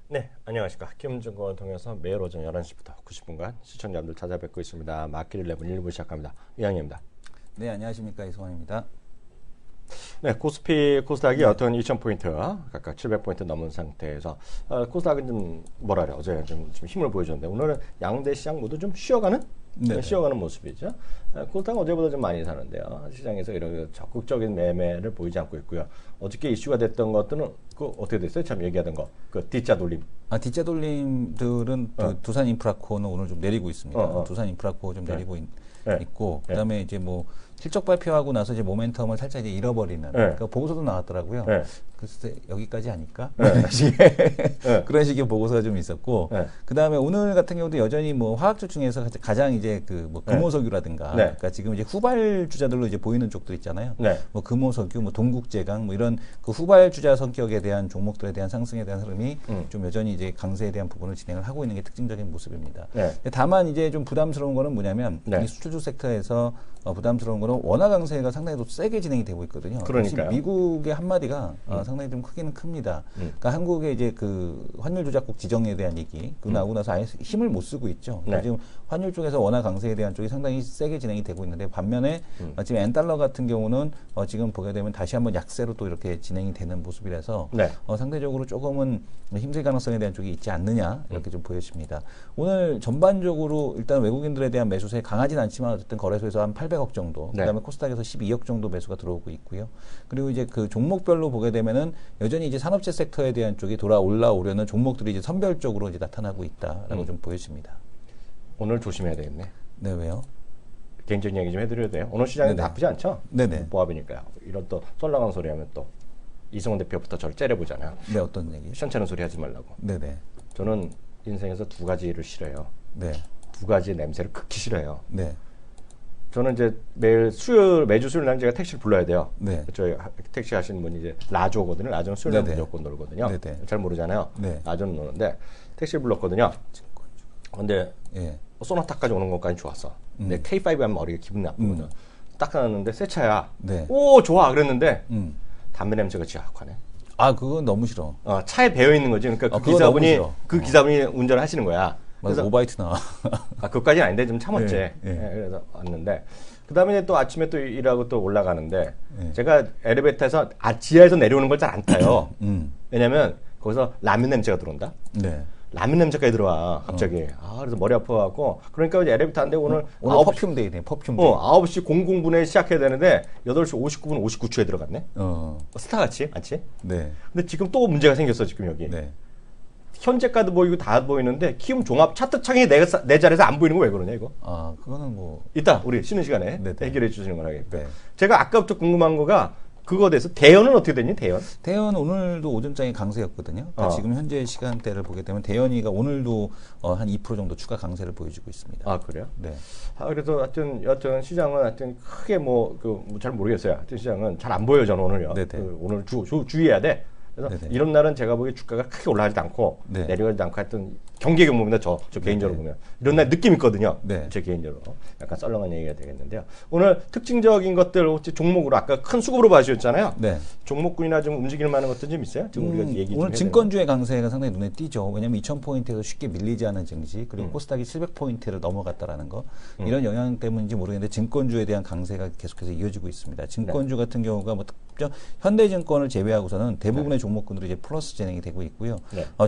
네, 안녕하십니까. 키움증권을 통해서 매일 오전 11시부터 90분간 시청자분들 찾아뵙고 있습니다. 마켓 11 1부 시작합니다. 이양입니다. 네, 안녕하십니까. 이승환입니다. 네, 코스피, 코스닥이 어떤 2,000포인트, 각각 700포인트 넘은 상태에서 코스닥은 좀 어제 좀 힘을 보여줬는데 오늘은 양대 시장 모두 좀 쉬어가는? 쉬어가는 모습이죠. 코스닥은 어제보다 좀 많이 사는데요. 시장에서 이런 적극적인 매매를 보이지 않고 있고요. 어저께 이슈가 됐던 것들은 어떻게 됐어요? 참 얘기하던 거. D자 돌림. D자 돌림들은 두산 인프라코는 오늘 좀 내리고 있습니다. 두산 인프라코 좀 내리고 있고, 그다음에 이제 뭐 실적 발표하고 나서 이제 모멘텀을 살짝 이제 잃어버리는 그러니까 보고서도 나왔더라고요. 글쎄 여기까지 하니까 그런 식의 보고서가 좀 있었고, 그다음에 오늘 같은 경우도 여전히 뭐 화학주 중에서 가장 이제 그 뭐 금호석유라든가, 그러니까 지금 이제 후발 주자들로 이제 보이는 쪽들 있잖아요. 뭐 금호석유, 뭐 동국제강, 뭐 이런 그 후발 주자 성격에 대한 종목들에 대한 상승에 대한 흐름이 좀 여전히 이제 강세에 대한 부분을 진행을 하고 있는 게 특징적인 모습입니다. 다만 이제 좀 부담스러운 거는 뭐냐면 이 수출주 섹터에서 부담스러운 거는 원화 강세가 상당히 또 세게 진행이 되고 있거든요. 그러니까요. 미국의 한마디가 상당히 좀 크기는 큽니다. 그러니까 한국의 이제 그 환율 조작국 지정에 대한 얘기, 그 나오고 나서 아예 힘을 못 쓰고 있죠. 그러니까 지금 환율 쪽에서 원화 강세에 대한 쪽이 상당히 세게 진행이 되고 있는데, 반면에 지금 엔달러 같은 경우는 지금 보게 되면 다시 한번 약세로 또 이렇게 진행이 되는 모습이라서 상대적으로 조금은 힘들 가능성에 대한 쪽이 있지 않느냐 이렇게 좀 보여집니다. 오늘 전반적으로 일단 외국인들에 대한 매수세 강하진 않지만 어쨌든 거래소에서 한 800억 정도, 그다음에 코스닥에서 12억 정도 매수가 들어오고 있고요. 그리고 이제 그 종목별로 보게 되면은 여전히 이제 산업재 섹터에 대한 쪽이 올라오려는 종목들이 이제 선별적으로 이제 나타나고 있다라고 좀 보여집니다. 오늘 조심해야 되겠네. 네, 왜요? 개인적인 얘기 좀 해드려도 돼요? 오늘 시장이 나쁘지 않죠? 네네. 보합이니까요. 이런 또 썰렁한 소리 하면 또 이승훈 대표부터 저를 째려보잖아요. 네, 어떤 얘기? 시원찮은 소리 하지 말라고. 네네. 저는 인생에서 두 가지를 싫어요. 네. 두 가지의 냄새를 극히 싫어요. 네. 저는 이제 매주 수요일 날 제가 택시를 불러야 돼요. 네. 저희 택시 하시는 분이 이제 라조거든요. 라조는 수요일 날 무조건 놀거든요. 네네. 잘 모르잖아요. 네. 라조는 노는데 택시를 불렀거든요. 근데 소나타까지 오는 것까지 좋았어. 근데 K5 하면 머리가 기분 나쁘거든. 딱 나왔는데 새 차야. 오 좋아 그랬는데 담배 냄새가 지각하네. 아, 그건 너무 싫어. 차에 배어 있는 거지. 그러니까 그 기사분이 운전을 하시는 거야. 그래서 오바이트 나와. 그것까지는 아닌데 좀 참았지. 그래서 왔는데 그다음에 또 아침에 또 일하고 또 올라가는데 제가 엘리베이터에서 지하에서 내려오는 걸 잘 안 타요. 왜냐면 거기서 라면 냄새가 들어온다. 라면 냄새까지 들어와 갑자기. 그래서 머리 아파갖고, 그러니까 이제 엘리베이터 안 되고 오늘 퍼퓸 데이네. 퍼퓸 데이. 9시 00분에 시작해야 되는데 8시 59분 59초에 들어갔네. 스타같이 않지? 네. 근데 지금 또 문제가 생겼어 지금 여기. 현재가도 보이고 다 보이는데 키움 종합 차트 창이 내 자리에서 안 보이는 거 왜 그러냐 이거? 그거는 뭐 이따 우리 쉬는 시간에 해결해 주시는 거라겠고. 제가 아까부터 궁금한 거가 그거에 대해서 대연은 어떻게 됐니? 대연 오늘도 오전장이 강세였거든요. 그러니까 지금 현재 시간대를 보게 되면 대연이가 오늘도 한 2% 정도 추가 강세를 보여주고 있습니다. 그래요? 네. 그래서 여튼 시장은 하여튼 크게 잘 모르겠어요. 하여튼 시장은 잘 안 보여요, 저는 오늘요. 오늘 주의해야 돼. 그래서 이런 날은 제가 보기에 주가가 크게 올라가지도 않고 내려가지도 않고 하여튼 경계 경보입니다. 저 개인적으로 보면 이런 날 느낌 있거든요. 제 개인적으로 약간 썰렁한 얘기가 되겠는데요. 오늘 특징적인 것들 혹시 종목으로 아까 큰 수급으로 봐주셨잖아요. 종목군이나 좀 움직일 만한 것들 좀 있어요? 지금 우리가 얘기 좀 오늘 증권주의 강세가 상당히 눈에 띄죠. 왜냐하면 2,000포인트에서 쉽게 밀리지 않은 증시, 그리고 코스닥이 700포인트를 넘어갔다라는 거, 이런 영향 때문인지 모르겠는데 증권주에 대한 강세가 계속해서 이어지고 있습니다. 증권주 같은 경우가 뭐 특정 현대증권을 제외하고서는 대부분의 종목군들이 이제 플러스 진행이 되고 있고요.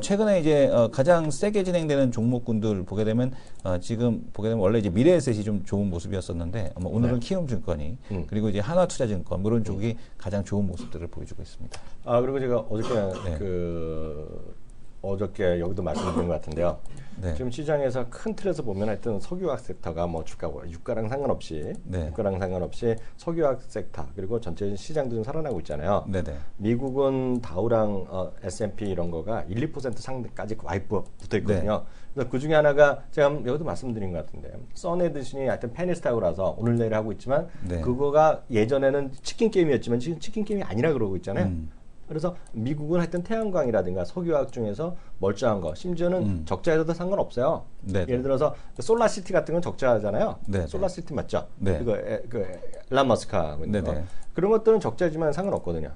최근에 이제 가장 세게 진행되는 종목군들 보게 되면 지금 보게 되면 원래 이제 미래에셋이 좀 좋은 모습이었었는데 오늘은 키움증권이 그리고 이제 한화투자증권 이런 쪽이 가장 좋은 모습들을 보여주고 있습니다. 그리고 제가 어저께 여기도 말씀드린 것 같은데요. 지금 시장에서 큰 틀에서 보면 하여튼 석유화학 섹터가 뭐 유가랑 상관없이 석유화학 섹터 그리고 전체 시장도 좀 살아나고 있잖아요. 미국은 다우랑 S&P 이런 거가 1~2% 상대까지 와이프 붙어 있거든요. 그래서 그 중에 하나가 제가 여기도 말씀드린 것 같은데 써내듯이 하여튼 페니스타고라서 오늘 내일 하고 있지만 그거가 예전에는 치킨 게임이었지만 지금 치킨 게임이 아니라 그러고 있잖아요. 그래서 미국은 하여튼 태양광이라든가 석유화학 중에서 멀쩡한 거, 심지어는 적자에서도 상관없어요. 예를 들어서 솔라시티 같은 건 적자잖아요. 솔라시티 맞죠? 그 엘런 머스크하고 있는 거. 그런 것들은 적자지만 상관없거든요.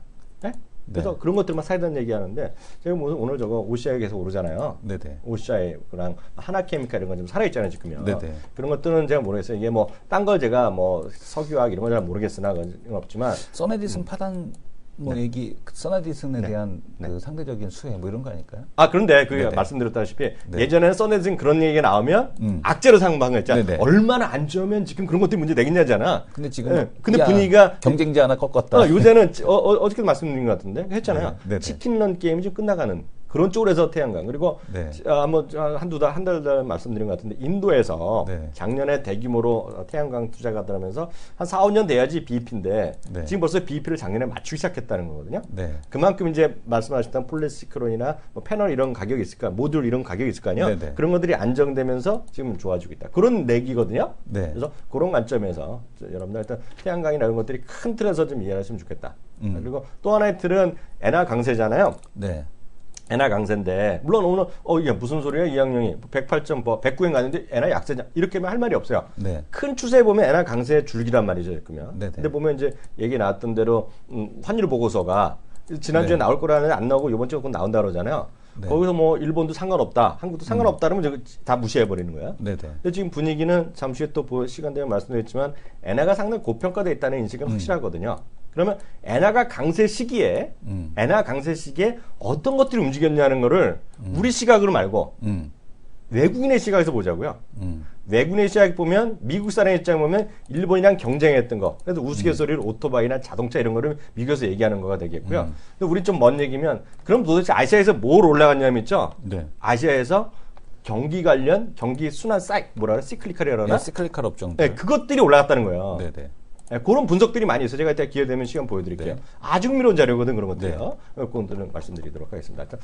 그래서 그런 것들만 사야 된다는 얘기하는데 제가 오늘 저거 OCI 계속 오르잖아요. 네네. OCI랑 하나케미칼 이런 건 좀 살아있잖아요 지금요. 네네. 그런 것들은 제가 모르겠어요. 이게 뭐 딴 걸 제가 뭐 석유학 이런 건 잘 모르겠으나 그건 없지만 써네디슨 파단 뭐 얘기 써네디슨에 대한 그 상대적인 수혜 뭐 이런 거 아닐까요? 아 그런데 그게 말씀드렸다시피 예전에는 써네디슨 그런 얘기가 나오면 악재로 상방했잖아. 얼마나 안 좋으면 지금 그런 것들이 문제 내겠냐잖아. 근데 지금 근데 분위기가 경쟁자 하나 꺾었다. 요새는 어저께도 말씀드린 것 같은데 했잖아요. 치킨런 게임이 좀 끝나가는 그런 쪽으로 해서 태양광 그리고 뭐 한 달 말씀드린 것 같은데 인도에서 작년에 대규모로 태양광 투자가 들어가면서 한 4, 5년 돼야지 BEP인데 지금 벌써 BEP를 작년에 맞추기 시작했다는 거거든요. 그만큼 이제 말씀하셨던 폴리시크론이나 뭐 패널 이런 가격이 있을까, 모듈 이런 가격이 있을 거 아니에요. 그런 것들이 안정되면서 지금 좋아지고 있다. 그런 내기거든요. 그래서 그런 관점에서 여러분들 일단 태양광이나 이런 것들이 큰 틀에서 좀 이해하시면 좋겠다. 그리고 또 하나의 틀은 엔화 강세잖아요. 엔화 강세인데 물론 오늘 이게 무슨 소리야 이양용이 108.109엔 가는데 엔화 약세냐 이렇게 할 말이 없어요. 큰 추세 보면 엔화 강세 줄기란 말이죠. 그러면 근데 보면 이제 얘기 나왔던 대로 환율 보고서가 지난주에 나올 거라는 안 나오고 이번 주에 곧 나온다 그러잖아요. 거기서 뭐 일본도 상관없다, 한국도 상관없다 그러면 다 무시해 버리는 거야. 근데 지금 분위기는 잠시 후에 또 시간 되면 말씀드렸지만 엔화가 상당히 고평가돼 있다는 인식은 확실하거든요. 그러면 엔화가 강세 시기에 어떤 것들이 움직였냐는 거를 우리 시각으로 말고 외국인의 시각에서 보자고요. 외국인의 시각에 보면 미국 사람의 입장에 보면 일본이랑 경쟁했던 거. 그래서 우스갯소리로 오토바이나 자동차 이런 거를 미국에서 얘기하는 거가 되겠고요. 근데 우리 좀 먼 얘기면 그럼 도대체 아시아에서 뭘 올라갔냐면 있죠. 아시아에서 경기 관련 경기 순환 뭐라 그래? 시클리컬이라나? 시클리컬 업종들. 그것들이 올라갔다는 거예요. 그런 분석들이 많이 있어요. 제가 이따 기회 되면 시간 보여드릴게요. 아주 흥미로운 자료거든 그런 것들요. 그것들은 말씀드리도록 하겠습니다. 일단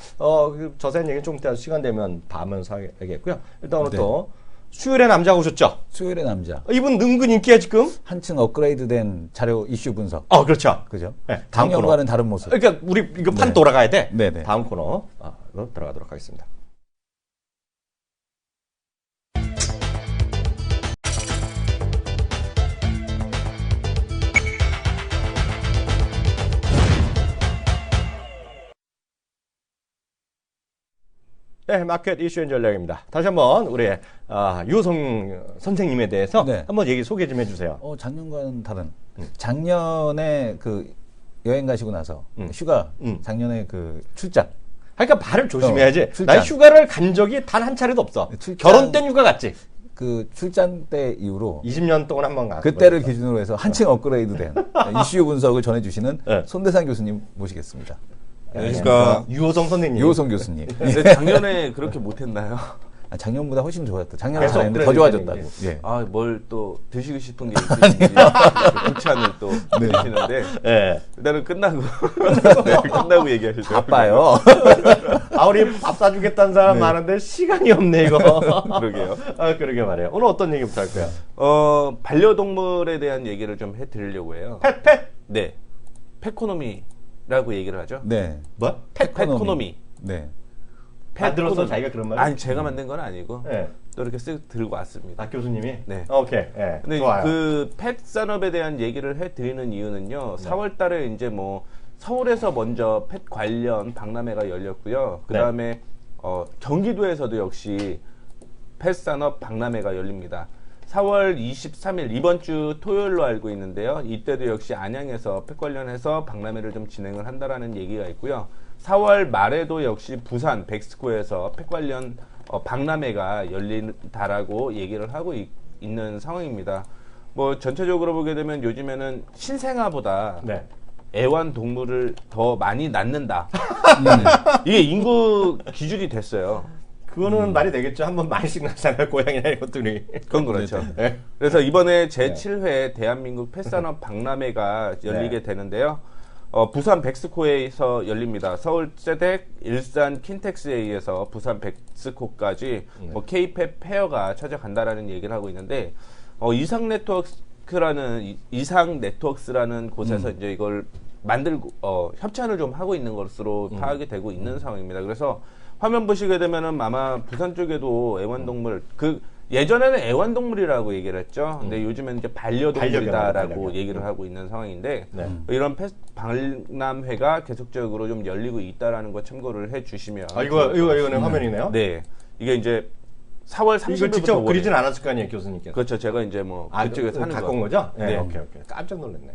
자세한 얘기는 좀 이따 시간 되면 봐면서 하겠고요. 일단 오늘 또 수요일의 남자가 오셨죠? 수요일의 남자. 이분 은근 인기야 지금. 한층 업그레이드된 자료 이슈 분석. 그렇죠. 그죠? 다음 작년과는 다른 모습. 그러니까 우리 이거 판 돌아가야 돼. 다음 코너 들어가도록 하겠습니다. 네, 마켓 이슈 전략입니다. 다시 한번 우리 유호성 선생님에 대해서 한번 얘기 소개 좀 해주세요. 작년과는 다른. 작년에 그 여행 가시고 나서 휴가, 작년에 그 출장. 그러니까 말을 조심해야지. 난 휴가를 간 적이 단 한 차례도 없어. 결혼 때 휴가 갔지. 그 출장 때 이후로 20년 동안 한 번 갔어. 그때를 기준으로 해서 한층 업그레이드된 이슈 분석을 전해주시는 손대상 교수님 모시겠습니다. 그러니까 유호성 선생님. 유호성 교수님. 근데 작년에 그렇게 못했나요? 작년보다 훨씬 좋았다. 작년에 잘했는데 더 좋아졌다고. 뭘 또 드시고 싶은 게 있으신지 극찬을 또 드시는데 일단은 끝나고 얘기하시죠. 바빠요. 우리 밥 사주겠다는 사람 많은데 시간이 없네 이거. 그러게요. 그러게 말이에요. 오늘 어떤 얘기부터 할까요? 반려동물에 대한 얘기를 좀 해드리려고 해요. 펫? 네. 펫코노미라고 얘기를 하죠. 뭐? 펫코노미. 만들어서 자기가 그런 말? 아니 제가 만든 건 아니고 또 이렇게 쓱 들고 왔습니다. 교수님이? 네. 오케이. 근데 좋아요. 그 펫 산업에 대한 얘기를 해드리는 이유는요. 4월달에 이제 뭐 서울에서 먼저 펫 관련 박람회가 열렸고요. 그 다음에 경기도에서도 역시 펫 산업 박람회가 열립니다. 4월 23일 이번 주 토요일로 알고 있는데요. 이때도 역시 안양에서 펫 관련해서 박람회를 좀 진행을 한다라는 얘기가 있고요. 4월 말에도 역시 부산 백스코에서 펫 관련 박람회가 열린다라고 얘기를 하고 있는 상황입니다. 뭐 전체적으로 보게 되면 요즘에는 신생아보다 애완동물을 더 많이 낳는다. 이게 인구 기준이 됐어요. 그거는 말이 되겠죠. 한번 많이씩 낳잖아요. 고양이나 이것들이. 그건 그렇죠. 그래서 이번에 제7회 대한민국 펫산업 박람회가 열리게 되는데요. 부산 백스코에서 열립니다. 서울 세덱, 일산 킨텍스에 서 부산 백스코까지 K-펫 페어가 찾아간다라는 얘기를 하고 있는데 이상 네트워크스라는 곳에서 이제 이걸 만들고 협찬을 좀 하고 있는 것으로 파악이 되고 있는 상황입니다. 그래서 화면 보시게 되면은 아마 부산 쪽에도 애완동물 예전에는 애완동물이라고 얘기를 했죠. 근데 요즘에는 이제 반려동물이다라고 얘기를 하고 있는 상황인데 이런 박람회가 계속적으로 좀 열리고 있다라는 거 참고를 해주시면. 이거는 화면이네요. 네, 이게 이제 4월 30일부터 이거 직접 그리진 않았을 거 아니에요, 교수님께서. 그렇죠. 제가 이제 뭐 그쪽에서 하는 거. 갖고 온 거죠? 네. 오케이. 깜짝 놀랐네.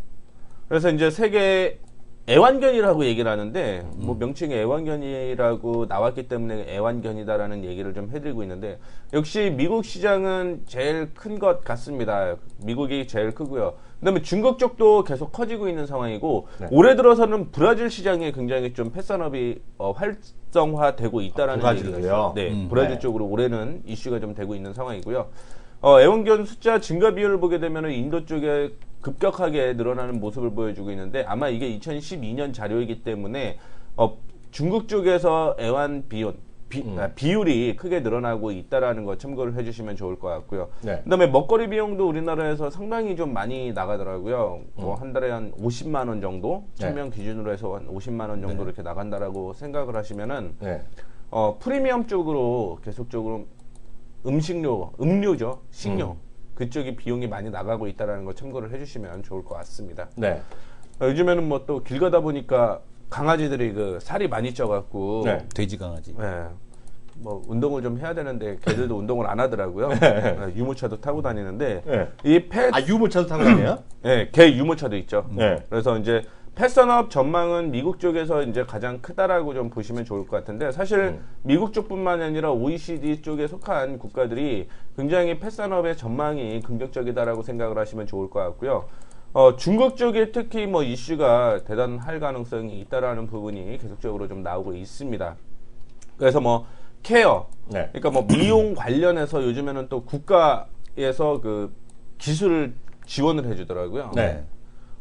그래서 이제 세계 애완견이라고 얘기를 하는데 뭐 명칭이 애완견이라고 나왔기 때문에 애완견이다라는 얘기를 좀 해드리고 있는데 역시 미국 시장은 제일 큰 것 같습니다. 미국이 제일 크고요. 그다음에 중국 쪽도 계속 커지고 있는 상황이고 올해 들어서는 브라질 시장에 굉장히 좀 펫산업이 활성화되고 있다라는 얘기가 있어요. 네, 브라질 쪽으로 올해는 이슈가 좀 되고 있는 상황이고요. 애완견 숫자 증가 비율을 보게 되면 인도 쪽에 급격하게 늘어나는 모습을 보여주고 있는데 아마 이게 2012년 자료이기 때문에 중국 쪽에서 애완 비율이 크게 늘어나고 있다라는 거 참고를 해주시면 좋을 것 같고요. 그다음에 먹거리 비용도 우리나라에서 상당히 좀 많이 나가더라고요. 뭐 한 달에 한 50만 원 정도, 1000명 기준으로 해서 한 50만 원 정도 이렇게 나간다라고 생각을 하시면은 프리미엄 쪽으로 계속적으로 음료죠, 식료. 그쪽이 비용이 많이 나가고 있다는 거 참고를 해주시면 좋을 것 같습니다. 네. 요즘에는 뭐 또 길 가다 보니까 강아지들이 그 살이 많이 쪄갖고 돼지 강아지. 네. 뭐 운동을 좀 해야 되는데 걔들도 운동을 안 하더라고요. 유모차도 타고 다니는데 이 유모차도 타고 다녀요? 네, 개 유모차도 있죠. 그래서 이제 펫산업 전망은 미국 쪽에서 이제 가장 크다라고 좀 보시면 좋을 것 같은데 사실 미국 쪽뿐만 아니라 OECD 쪽에 속한 국가들이 굉장히 펫산업의 전망이 긍정적이다라고 생각을 하시면 좋을 것 같고요. 중국 쪽에 특히 뭐 이슈가 대단할 가능성이 있다라는 부분이 계속적으로 좀 나오고 있습니다. 그래서 뭐 케어, 그러니까 뭐 미용 관련해서 요즘에는 또 국가에서 그 기술을 지원을 해주더라고요.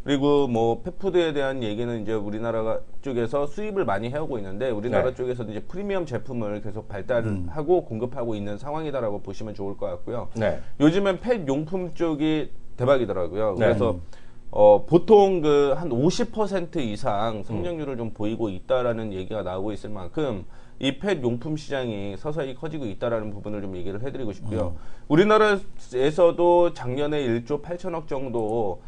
그리고 뭐 펫푸드에 대한 얘기는 이제 우리나라 쪽에서 수입을 많이 해오고 있는데 우리나라 쪽에서도 이제 프리미엄 제품을 계속 발달하고 공급하고 있는 상황이다라고 보시면 좋을 것 같고요. 요즘엔 펫 용품 쪽이 대박이더라고요. 그래서 보통 그 한 50% 이상 성장률을 좀 보이고 있다라는 얘기가 나오고 있을 만큼 이 펫 용품 시장이 서서히 커지고 있다라는 부분을 좀 얘기를 해드리고 싶고요. 우리나라에서도 작년에 1조 8천억 정도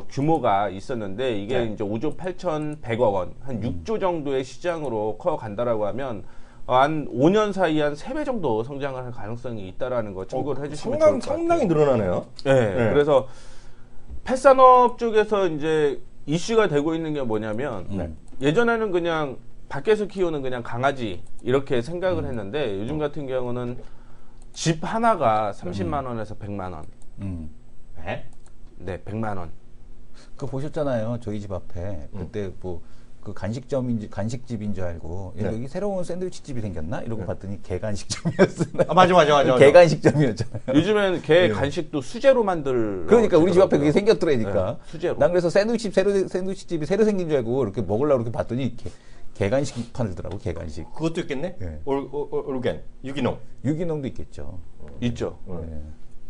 규모가 있었는데 이게 이제 5조 8,100억 원, 한 6조 정도의 시장으로 커간다라고 하면 한 5년 사이에 한 3배 정도 성장을 할 가능성이 있다라는 거 참고를 해주시면 좋을 것 같아요. 상당히 늘어나네요. 네. 그래서 펫산업 쪽에서 이제 이슈가 되고 있는 게 뭐냐면 예전에는 그냥 밖에서 키우는 그냥 강아지 이렇게 생각을 했는데 요즘 같은 경우는 집 하나가 30만 원에서 100만 원. 네, 100만 원. 그 보셨잖아요. 저희 집 앞에 그때 뭐 그 간식집인 줄 알고 여기 새로운 샌드위치 집이 생겼나 이러고 봤더니 개 간식점이었어요. 맞아. 개 간식점이었잖아요. 요즘엔 개 간식도 수제로 만들. 그러니까 우리 집 앞에 그게 생겼더라니까. 수제로. 난 그래서 샌드위치 집이 새로 생긴 줄 알고 이렇게 먹으려고 이렇게 봤더니 개 간식 팔더라고. 개 간식. 그것도 있겠네. 올겐 유기농도 있겠죠. 있죠.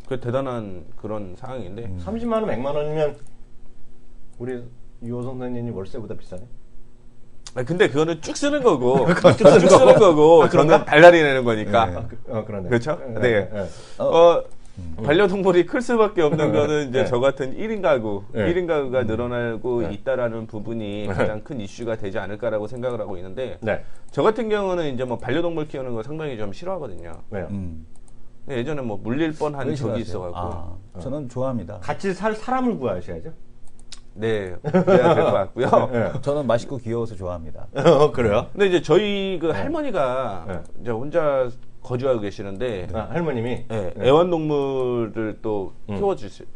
그 대단한 그런 상황인데 30만 원, 100만 원이면 우리 유호성 선생님 월세보다 비싸네. 근데 그거는 쭉 쓰는 거고, 쭉 쓰는 거고, 저는 달달이 내는 거니까. 그러네. 그렇죠? 네. 반려동물이 클 수밖에 없는 거는 이제 저 같은 1인 가구, 1인 가구가 늘어나고 있다라는 부분이 가장 큰 이슈가 되지 않을까라고 생각을 하고 있는데, 저 같은 경우는 이제 뭐 반려동물 키우는 거 상당히 좀 싫어하거든요. 왜요? 예전에 뭐 물릴 뻔한 적이 있어갖고. 저는 좋아합니다. 같이 살 사람을 구하셔야죠. 네, 그래야 될 것 같고요. 저는 맛있고 귀여워서 좋아합니다. 그래요? 근데 이제 저희 그 할머니가 이제 혼자 거주하고 계시는데 할머님이 애완동물을 또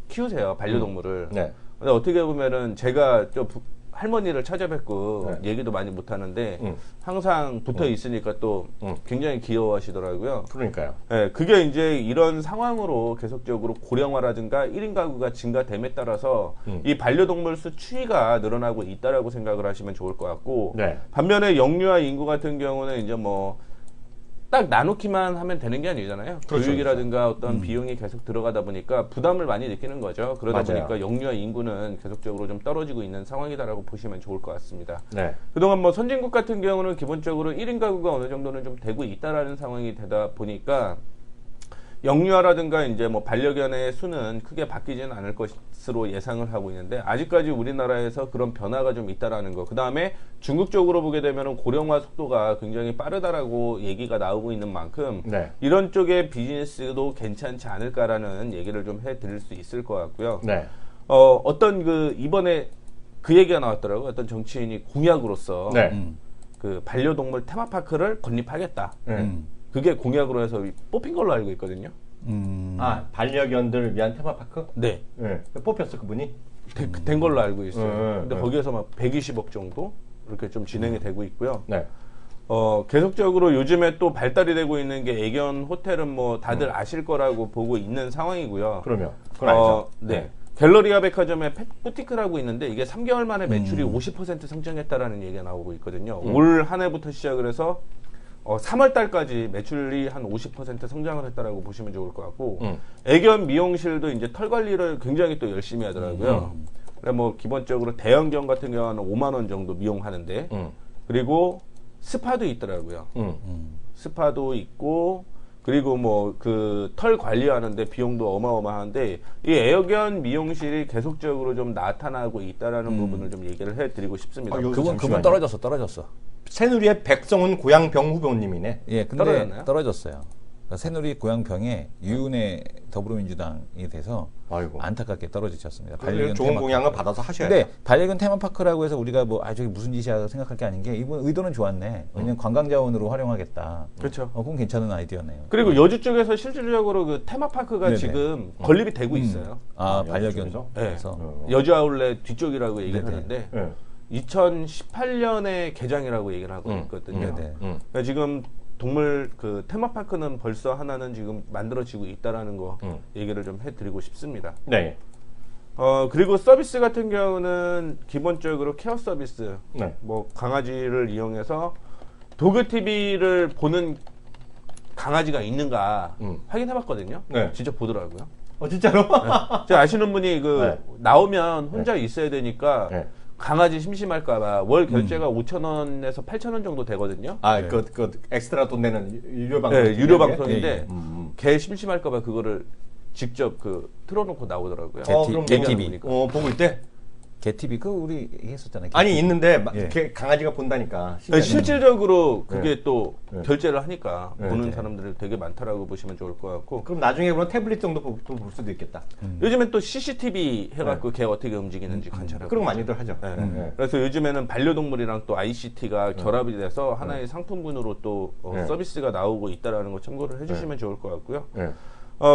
키우세요, 반려동물을. 근데 어떻게 보면은 제가 좀 할머니를 찾아뵙고 얘기도 많이 못 하는데 항상 붙어 있으니까 또 굉장히 귀여워하시더라고요. 그러니까요. 네, 그게 이제 이런 상황으로 계속적으로 고령화라든가 1인 가구가 증가됨에 따라서 이 반려동물 수 추이가 늘어나고 있다라고 생각을 하시면 좋을 것 같고 반면에 영유아 인구 같은 경우는 이제 뭐 딱 나누기만 하면 되는 게 아니잖아요. 그렇죠, 교육이라든가 어떤 비용이 계속 들어가다 보니까 부담을 많이 느끼는 거죠. 그러다 맞아요. 보니까 영유아 인구는 계속적으로 좀 떨어지고 있는 상황이다라고 보시면 좋을 것 같습니다. 네. 그동안 뭐 선진국 같은 경우는 기본적으로 1인 가구가 어느 정도는 좀 되고 있다라는 상황이 되다 보니까 영유아라든가 이제 뭐 반려견의 수는 크게 바뀌지는 않을 것으로 예상을 하고 있는데 아직까지 우리나라에서 그런 변화가 좀 있다라는 거. 그 다음에 중국 쪽으로 보게 되면은 고령화 속도가 굉장히 빠르다라고 얘기가 나오고 있는 만큼 네. 이런 쪽의 비즈니스도 괜찮지 않을까라는 얘기를 좀 해드릴 수 있을 것 같고요. 네. 어떤 그 이번에 그 얘기가 나왔더라고요. 어떤 정치인이 공약으로서 네. 그 반려동물 테마파크를 건립하겠다. 네. 그게 공약으로 해서 뽑힌 걸로 알고 있거든요. 아, 반려견들을 위한 테마파크? 네. 네. 뽑혔어, 그분이? 된 걸로 알고 있어요. 근데 네. 거기에서 막 120억 정도 이렇게 좀 진행이 되고 있고요. 네. 계속적으로 요즘에 또 발달이 되고 있는 게 애견 호텔은 뭐 다들 아실 거라고 보고 있는 상황이고요. 그러면? 그건 알죠. 네. 갤러리아 백화점에 펫부티크라고 있는데 이게 3개월 만에 매출이 50% 성장했다라는 얘기가 나오고 있거든요. 올 한 해부터 시작을 해서 3월 달까지 매출이 한 50% 성장을 했다라고 보시면 좋을 것 같고 애견 미용실도 이제 털 관리를 굉장히 또 열심히 하더라고요. 그래 뭐 기본적으로 대형견 같은 경우는 5만 원 정도 미용하는데 그리고 스파도 있더라고요. 스파도 있고 그리고 뭐 그 털 관리하는데 비용도 어마어마한데 이 애견 미용실이 계속적으로 좀 나타나고 있다라는 부분을 좀 얘기를 해드리고 싶습니다. 그분 떨어졌어. 새누리의 백성훈 고양병 후보님이네. 예, 근데 떨어졌나요? 떨어졌어요. 그러니까 새누리 고양병에 유은혜 더불어민주당이 돼서 아이고. 안타깝게 떨어지셨습니다. 좋은 공약을 받아서 하셔야 근데 반려견 테마파크라고 해서 우리가 뭐 저게 무슨 짓이야 생각할 게 아닌 게 이분 의도는 좋았네. 왜냐면 관광자원으로 활용하겠다. 그렇죠. 그건 괜찮은 아이디어네요. 그리고 여주 쪽에서 실질적으로 그 테마파크가 네네. 지금 건립이 되고 있어요. 반려견에서. 네. 여주 아울렛 뒤쪽이라고 얘기를 네네. 하는데 네. 2018년에 개장이라고 얘기를 하고 있거든요. 네네. 그러니까 지금 동물 그 테마파크는 벌써 하나는 지금 만들어지고 있다라는 거 얘기를 좀 해드리고 싶습니다. 네. 그리고 서비스 같은 경우는 기본적으로 케어 서비스, 네. 뭐 강아지를 이용해서 도그 TV를 보는 강아지가 있는가 확인해봤거든요. 네. 진짜 보더라고요. 진짜로? 제가 아시는 분이 네. 나오면 혼자 있어야 되니까 네. 강아지 심심할까봐 월 결제가 5,000원에서 8,000원 정도 되거든요. 그 엑스트라 돈 내는 유료 방송. 네, 유료 방송인데 예, 예. 걔 심심할까봐 그거를 직접 틀어놓고 나오더라고요. 그럼 개TV. 보고 있대? 개TV 우리 얘기했었잖아요. 아니 있는데 예. 강아지가 본다니까. 네, 실질적으로 그게 네. 또 네. 결제를 하니까 네. 보는 네. 사람들이 되게 많다라고 보시면 좋을 것 같고 그럼 나중에 그럼 태블릿 정도 볼 수도 있겠다. 요즘엔 또 CCTV 해갖고 걔 어떻게 움직이는지 관찰하고 그런 거 많이들 하죠. 네. 네. 그래서 요즘에는 반려동물이랑 또 ICT가 결합이 돼서 하나의 상품군으로 또 네. 서비스가 나오고 있다라는 거 참고를 해주시면 좋을 것 같고요. 네.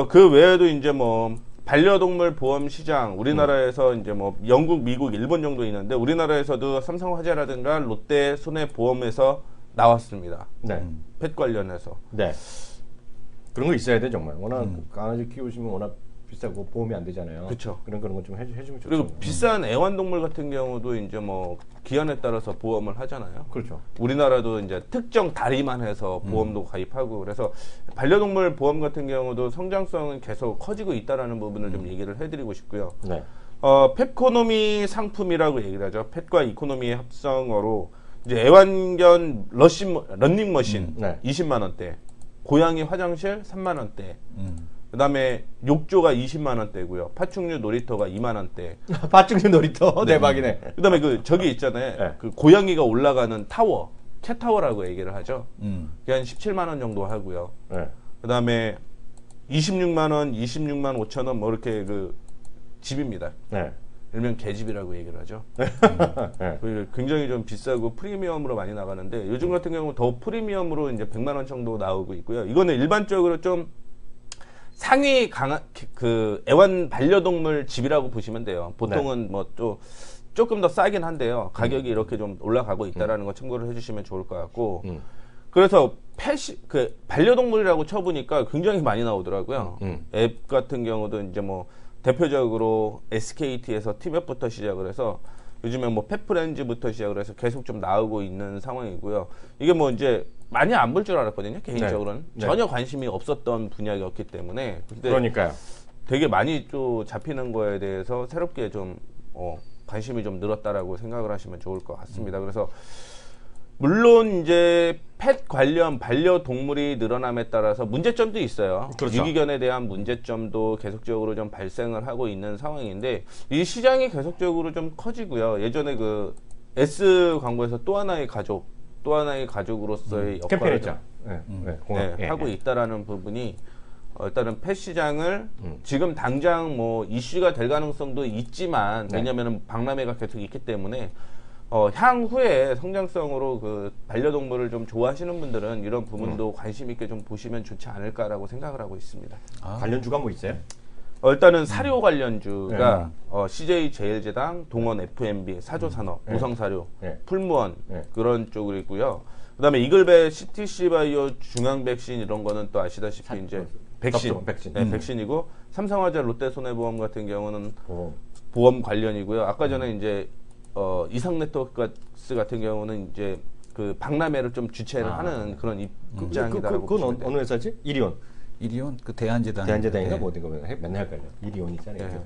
그 외에도 이제 뭐 반려동물 보험 시장 우리나라에서 이제 뭐 영국, 미국, 일본 정도 있는데 우리나라에서도 삼성화재라든가 롯데 손해보험에서 나왔습니다. 네. 펫 관련해서. 네. 그런 거 있어야 돼 정말. 워낙 강아지 키우시면 워낙 비싸고 보험이 안 되잖아요. 그쵸. 그런 거 좀 해주면 좋죠. 그리고 비싼 애완동물 같은 경우도 이제 뭐 기한에 따라서 보험을 하잖아요. 그렇죠. 우리나라도 이제 특정 다리만 해서 보험도 가입하고 그래서 반려동물 보험 같은 경우도 성장성은 계속 커지고 있다라는 부분을 좀 얘기를 해드리고 싶고요. 네. 펫코노미 상품이라고 얘기를 하죠. 펫과 이코노미의 합성어로 이제 애완견 런닝머신 네. 20만 원대, 고양이 화장실 3만 원대. 그다음에 욕조가 20만 원대고요. 파충류 놀이터가 2만 원대. 파충류 놀이터 대박이네. 그다음에 저기 있잖아요. 네. 그 고양이가 올라가는 타워, 캣타워라고 얘기를 하죠. 그게 한 17만 원 정도 하고요. 네. 그다음에 26만 원, 26만 5천 원 뭐 이렇게 그 집입니다. 네. 일명 개집이라고 얘기를 하죠. 네. 굉장히 좀 비싸고 프리미엄으로 많이 나가는데 요즘 같은 경우 더 프리미엄으로 이제 100만 원 정도 나오고 있고요. 이거는 일반적으로 좀 상위 그 애완 반려동물 집이라고 보시면 돼요. 보통은 뭐 또 조금 더 싸긴 한데요. 가격이 이렇게 좀 올라가고 있다라는 거 참고를 해주시면 좋을 것 같고. 그래서 그 반려동물이라고 쳐보니까 굉장히 많이 나오더라고요. 앱 같은 경우도 이제 뭐 대표적으로 SKT에서 팀앱부터 시작을 해서 요즘에 뭐 펫프렌즈부터 시작을 해서 계속 좀 나오고 있는 상황이고요. 이게 뭐 이제 많이 안 볼 줄 알았거든요. 개인적으로는 네. 전혀 관심이 없었던 분야였기 때문에. 근데 그러니까요. 되게 많이 또 잡히는 거에 대해서 새롭게 좀 관심이 좀 늘었다라고 생각을 하시면 좋을 것 같습니다. 그래서 물론 이제 펫 관련 반려동물이 늘어남에 따라서 문제점도 있어요. 그렇죠. 유기견에 대한 문제점도 계속적으로 좀 발생을 하고 있는 상황인데 이 시장이 계속적으로 좀 커지고요. 예전에 그 S 광고에서 또 하나의 가족으로서의 역할을 좀, 하고 있다라는 부분이 일단은 펫 시장을 지금 당장 뭐 이슈가 될 가능성도 있지만 왜냐하면 박람회가 계속 있기 때문에 향후에 성장성으로 그 반려동물을 좀 좋아하시는 분들은 이런 부분도 관심 있게 좀 보시면 좋지 않을까라고 생각을 하고 있습니다. 관련주가 뭐 있어요? 일단은 사료 관련주가 CJ 제일제당, 동원 F&B, 사조산업, 우성사료, 풀무원 그런 쪽으로 있고요. 그다음에 이글베, CTC바이오, 중앙백신 이런 거는 또 아시다시피 이제 백신. 백신이고 삼성화재, 롯데손해보험 같은 경우는 보험 관련이고요. 아까 전에 이제 이상네트워크스 같은 경우는 이제 그 박람회를 좀 주최를 하는 그런 입장이다라고 그건 어느 회사지? 이리온. 이리온 그 대한제당. 대한제당인가 뭐 어딘가 맨날 헷갈려. 이리온이잖아요.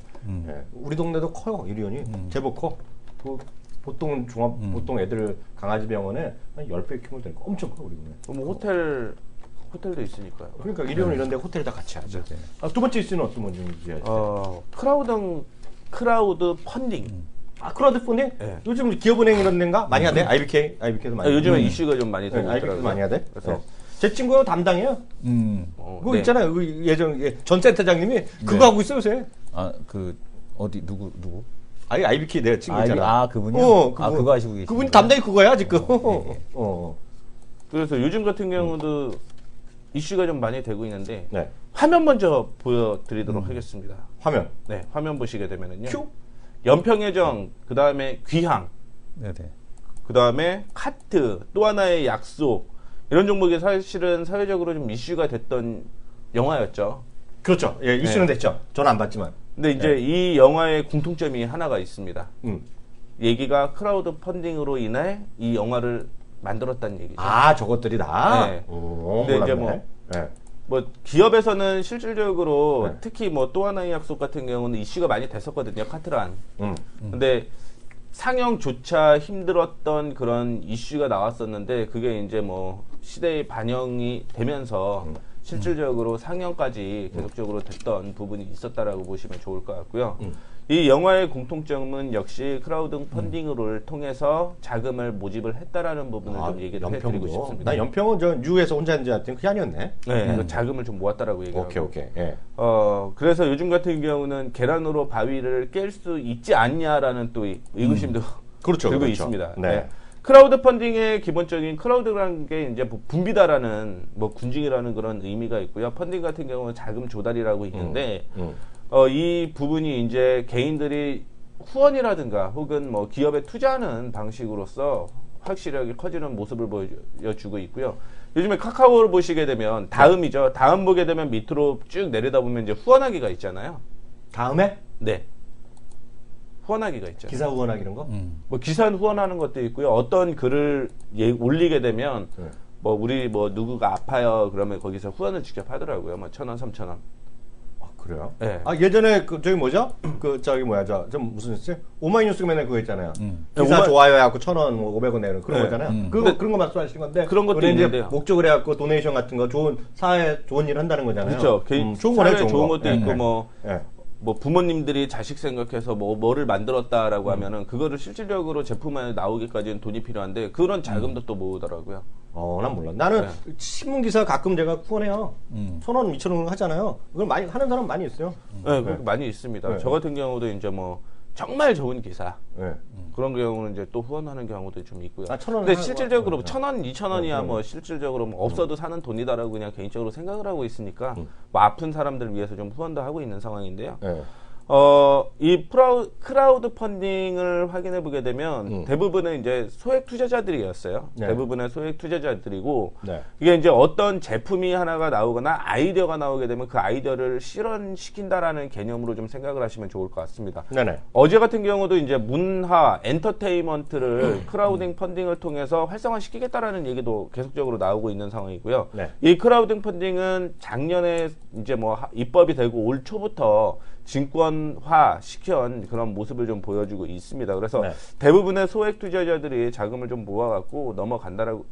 우리 동네도 커요. 이리온이 제법 커. 그 보통 보통 애들 강아지 병원에 한 10배 키우면 되니까 엄청 커 우리 동네. 뭐 호텔도 있으니까요. 그러니까 이리온 이런 데 호텔 다 같이 하죠. 두 번째 이슈는 어떤 건지 얘기해야죠. 크라우드 펀딩. 크라우드 펀딩? 요즘 기업은행 이런 데인가? 많이 하대? IBK도 많이 요즘에 이슈가 좀 많이 되고 IBK도 많이 하대? 그래서 제 친구가 담당해요. 그거 있잖아요. 그 예전 전 센터장님이 그거 하고 있어요, 요새. 그 어디 누구? IBK 내 친구 있잖아. 그분이요? 그거 하시고 계시죠. 그분이 담당이 그거야, 지금. 그래서 요즘 같은 경우도 이슈가 좀 많이 되고 있는데 화면 먼저 보여드리도록 하겠습니다. 화면. 네, 화면 보시게 되면은요. 연평해정, 그 다음에 귀향, 그 다음에 카트, 또 하나의 약속 이런 종목이 사실은 사회적으로 좀 이슈가 됐던 영화였죠. 그렇죠. 예, 이슈는 됐죠. 저는 안 봤지만. 근데 이제 이 영화의 공통점이 하나가 있습니다. 얘기가 크라우드 펀딩으로 인해 이 영화를 만들었다는 얘기죠. 저것들이 다. 네. 근데 이제 뭐 기업에서는 실질적으로 특히 뭐 또 하나의 약속 같은 경우는 이슈가 많이 됐었거든요. 카트란. 근데 상영조차 힘들었던 그런 이슈가 나왔었는데 그게 이제 뭐 시대에 반영이 되면서 실질적으로 상영까지 계속적으로 됐던 부분이 있었다라고 보시면 좋을 것 같고요. 이 영화의 공통점은 역시 크라우드 펀딩을 통해서 자금을 모집을 했다라는 부분을 좀 얘기를 해드리고 싶습니다. 나 연평은 저 뉴에서 혼자 있는 줄 알았더니 그게 아니었네. 네, 자금을 좀 모았다라고 얘기하고. 오케이. 예. 그래서 요즘 같은 경우는 계란으로 바위를 깰 수 있지 않냐라는 또 의구심도 들고 있습니다. 네. 크라우드 펀딩의 기본적인 크라우드라는 게 이제 뭐 분비다라는 뭐 군중이라는 그런 의미가 있고요. 펀딩 같은 경우는 자금 조달이라고 있는데 이 부분이 이제 개인들이 후원이라든가 혹은 뭐 기업에 투자하는 방식으로서 확실하게 커지는 모습을 보여주고 있고요. 요즘에 카카오를 보시게 되면 다음이죠. 다음 보게 되면 밑으로 쭉 내려다 보면 이제 후원하기가 있잖아요. 다음에? 네. 후원하기가 있죠. 기사 후원하기 이런 거? 뭐 기사 후원하는 것도 있고요. 어떤 글을 올리게 되면 뭐 우리 뭐 누구가 아파요. 그러면 거기서 후원을 직접 하더라고요. 뭐 1,000원, 3,000원. 그래요? 네. 예전에 저기 뭐죠? 무슨 뉴스? 오마이뉴스 맨날 그거 있잖아요. 기사 좋아요 해갖고 1,000원, 뭐 500원 내는 그런 거잖아요. 그런 거 말씀하시는 건데. 그런 것도 있는데요. 목적을 해갖고 도네이션 같은 거 사회 좋은 일 한다는 거잖아요. 그렇죠. 좋은 거네, 좋은 것도 있고 뭐 부모님들이 자식 생각해서 뭐를 만들었다라고 하면은 그거를 실질적으로 제품에 나오기까지는 돈이 필요한데 그런 자금도 또 모으더라고요. 난 몰라. 나는 신문 기사 가끔 제가 후원해요. 1,000원, 2,000원 하잖아요. 그걸 많이 하는 사람 많이 있어요. 네, 많이 있습니다. 저 같은 경우도 이제 뭐 정말 좋은 기사 그런 경우는 이제 또 후원하는 경우도 좀 있고요. 근데 실질적으로 1,000원, 2,000원이야 뭐 실질적으로 뭐 없어도 사는 돈이다라고 그냥 개인적으로 생각을 하고 있으니까 뭐 아픈 사람들 위해서 좀 후원도 하고 있는 상황인데요. 이 크라우드 펀딩을 확인해 보게 되면 대부분은 이제 소액 투자자들이었어요. 대부분의 소액 투자자들이고 이게 이제 어떤 제품이 하나가 나오거나 아이디어가 나오게 되면 그 아이디어를 실현시킨다라는 개념으로 좀 생각을 하시면 좋을 것 같습니다. 어제 같은 경우도 이제 문화, 엔터테인먼트를 크라우드 펀딩을 통해서 활성화시키겠다라는 얘기도 계속적으로 나오고 있는 상황이고요. 이 크라우드 펀딩은 작년에 이제 뭐 입법이 되고 올 초부터 증권화 시킨 그런 모습을 좀 보여주고 있습니다. 그래서 네. 대부분의 소액 투자자들이 자금을 좀 모아갖고 넘어간다라고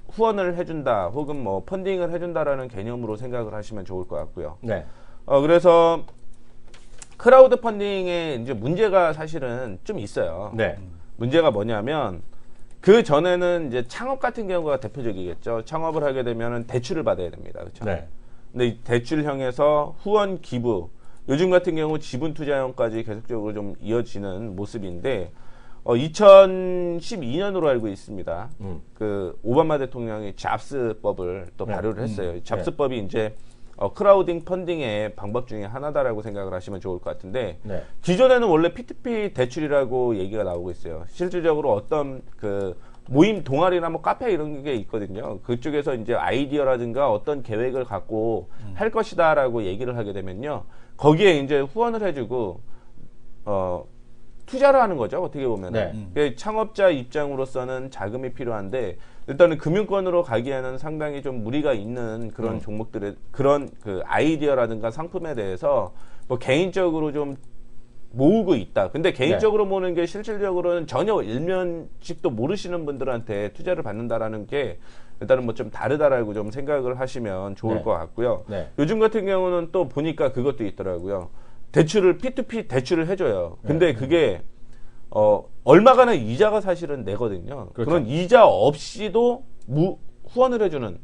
후원을 해준다 혹은 뭐 펀딩을 해준다라는 개념으로 생각을 하시면 좋을 것 같고요. 네. 그래서 크라우드 펀딩에 이제 문제가 사실은 좀 있어요. 네. 문제가 뭐냐면 그 전에는 이제 창업 같은 경우가 대표적이겠죠. 창업을 하게 되면은 대출을 받아야 됩니다. 그렇죠? 네. 근데 이 대출형에서 후원 기부, 요즘 같은 경우 지분 투자형까지 계속적으로 좀 이어지는 모습인데 2012년으로 알고 있습니다. 그 오바마 대통령이 잡스법을 또 발효를 했어요. 잡스법이 이제 크라우딩 펀딩의 방법 중에 하나다라고 생각을 하시면 좋을 것 같은데 네. 기존에는 원래 P2P 대출이라고 얘기가 나오고 있어요. 실질적으로 어떤 그 모임 동아리나 뭐 카페 이런 게 있거든요. 그쪽에서 이제 아이디어라든가 어떤 계획을 갖고 할 것이다라고 얘기를 하게 되면요. 거기에 이제 후원을 해주고 투자를 하는 거죠. 어떻게 보면은. 네. 창업자 입장으로서는 자금이 필요한데 일단은 금융권으로 가기에는 상당히 좀 무리가 있는 그런 종목들의 그런 그 아이디어라든가 상품에 대해서 뭐 개인적으로 좀 모으고 있다. 근데 개인적으로 모으는 게 실질적으로는 전혀 일면식도 모르시는 분들한테 투자를 받는다라는 게 일단은 뭐 좀 다르다라고 좀 생각을 하시면 좋을 것 같고요. 요즘 같은 경우는 또 보니까 그것도 있더라고요. 대출을 P2P 대출을 해줘요. 근데 그게 얼마간의 이자가 사실은 내거든요. 그렇죠. 그런 이자 없이도 후원을 해주는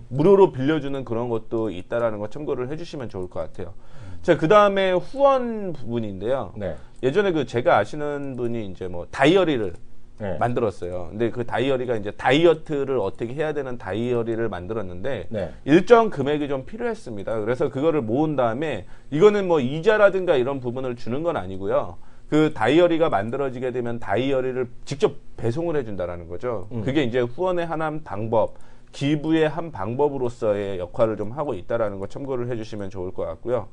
무료로 빌려주는 그런 것도 있다라는 거 참고를 해주시면 좋을 것 같아요. 자, 그 다음에 후원 부분인데요. 네. 예전에 그 제가 아시는 분이 이제 뭐 다이어리를 네. 만들었어요. 근데 그 다이어리가 이제 다이어트를 어떻게 해야 되는 다이어리를 만들었는데 네. 일정 금액이 좀 필요했습니다. 그래서 그거를 모은 다음에 이거는 뭐 이자라든가 이런 부분을 주는 건 아니고요. 그 다이어리가 만들어지게 되면 다이어리를 직접 배송을 해준다라는 거죠. 그게 이제 후원의 한 방법, 기부의 한 방법으로서의 역할을 좀 하고 있다라는 거 참고를 해주시면 좋을 것 같고요.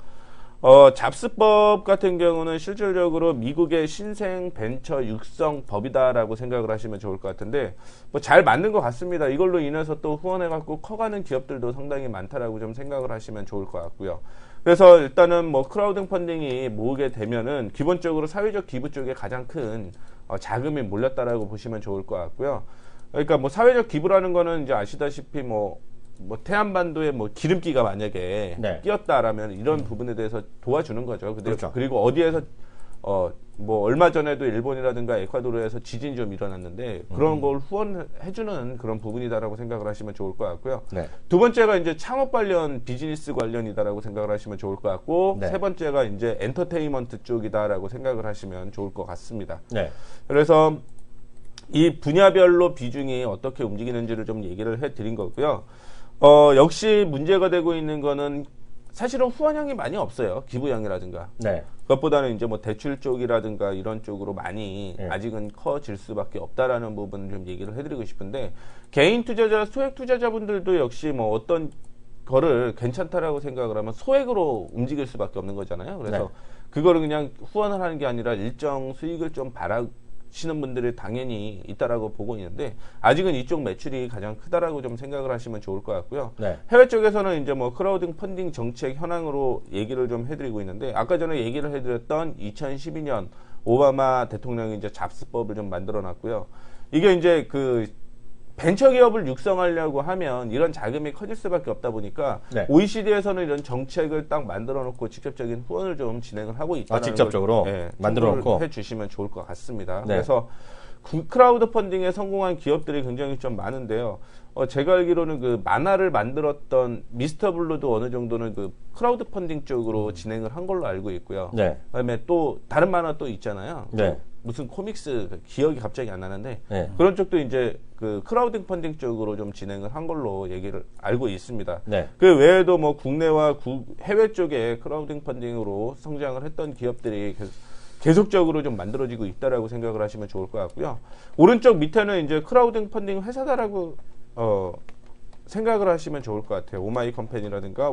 잡스법 같은 경우는 실질적으로 미국의 신생 벤처 육성 법이다라고 생각을 하시면 좋을 것 같은데 뭐 잘 맞는 것 같습니다. 이걸로 인해서 또 후원해갖고 커가는 기업들도 상당히 많다라고 좀 생각을 하시면 좋을 것 같고요. 그래서 일단은 뭐 크라우딩 펀딩이 모으게 되면은 기본적으로 사회적 기부 쪽에 가장 큰 자금이 몰렸다라고 보시면 좋을 것 같고요. 그러니까 뭐 사회적 기부라는 거는 이제 아시다시피 뭐 태안반도에 뭐 기름기가 만약에 네. 끼었다라면 이런 부분에 대해서 도와주는 거죠. 그렇죠. 그리고 어디에서 뭐 얼마 전에도 일본이라든가 에콰도르에서 지진이 좀 일어났는데 그런 걸 후원해주는 그런 부분이다라고 생각을 하시면 좋을 것 같고요. 네. 두 번째가 이제 창업 관련 비즈니스 관련이다라고 생각을 하시면 좋을 것 같고 네. 세 번째가 이제 엔터테인먼트 쪽이다라고 생각을 하시면 좋을 것 같습니다. 네. 그래서 이 분야별로 비중이 어떻게 움직이는지를 좀 얘기를 해드린 거고요. 역시 문제가 되고 있는 거는 사실은 후원형이 많이 없어요. 기부형이라든가. 네. 그것보다는 이제 뭐 대출 쪽이라든가 이런 쪽으로 많이 네. 아직은 커질 수밖에 없다라는 부분을 좀 얘기를 해드리고 싶은데 개인 투자자, 소액 투자자분들도 역시 뭐 어떤 거를 괜찮다라고 생각을 하면 소액으로 움직일 수밖에 없는 거잖아요. 그래서 네. 그거를 그냥 후원을 하는 게 아니라 일정 수익을 좀 바라시는 분들이 당연히 있다라고 보고 있는데 아직은 이쪽 매출이 가장 크다라고 좀 생각을 하시면 좋을 것 같고요. 네. 해외 쪽에서는 이제 뭐 크라우딩 펀딩 정책 현황으로 얘기를 좀 해드리고 있는데 아까 전에 얘기를 해드렸던 2012년 오바마 대통령이 이제 잡스법을 좀 만들어놨고요. 이게 이제 그 벤처기업을 육성하려고 하면 이런 자금이 커질 수밖에 없다 보니까 네. OECD에서는 이런 정책을 딱 만들어 놓고 직접적인 후원을 좀 진행을 하고 있다는 직접적으로 네, 만들어 놓고 해주시면 좋을 것 같습니다. 네. 그래서 크라우드 펀딩에 성공한 기업들이 굉장히 좀 많은데요. 제가 알기로는 그 만화를 만들었던 미스터 블루도 어느 정도는 그 크라우드 펀딩 쪽으로 진행을 한 걸로 알고 있고요. 네. 그다음에 또 다른 만화 또 있잖아요. 네. 무슨 코믹스 기억이 갑자기 안 나는데 네. 그런 쪽도 이제 그 크라우딩 펀딩 쪽으로 좀 진행을 한 걸로 얘기를 알고 있습니다. 네. 그 외에도 뭐 국내와 해외 쪽에 크라우딩 펀딩으로 성장을 했던 기업들이 계속적으로 좀 만들어지고 있다라고 생각을 하시면 좋을 것 같고요. 오른쪽 밑에는 이제 크라우딩 펀딩 회사다라고 생각을 하시면 좋을 것 같아요. 오마이 컴퍼니라든가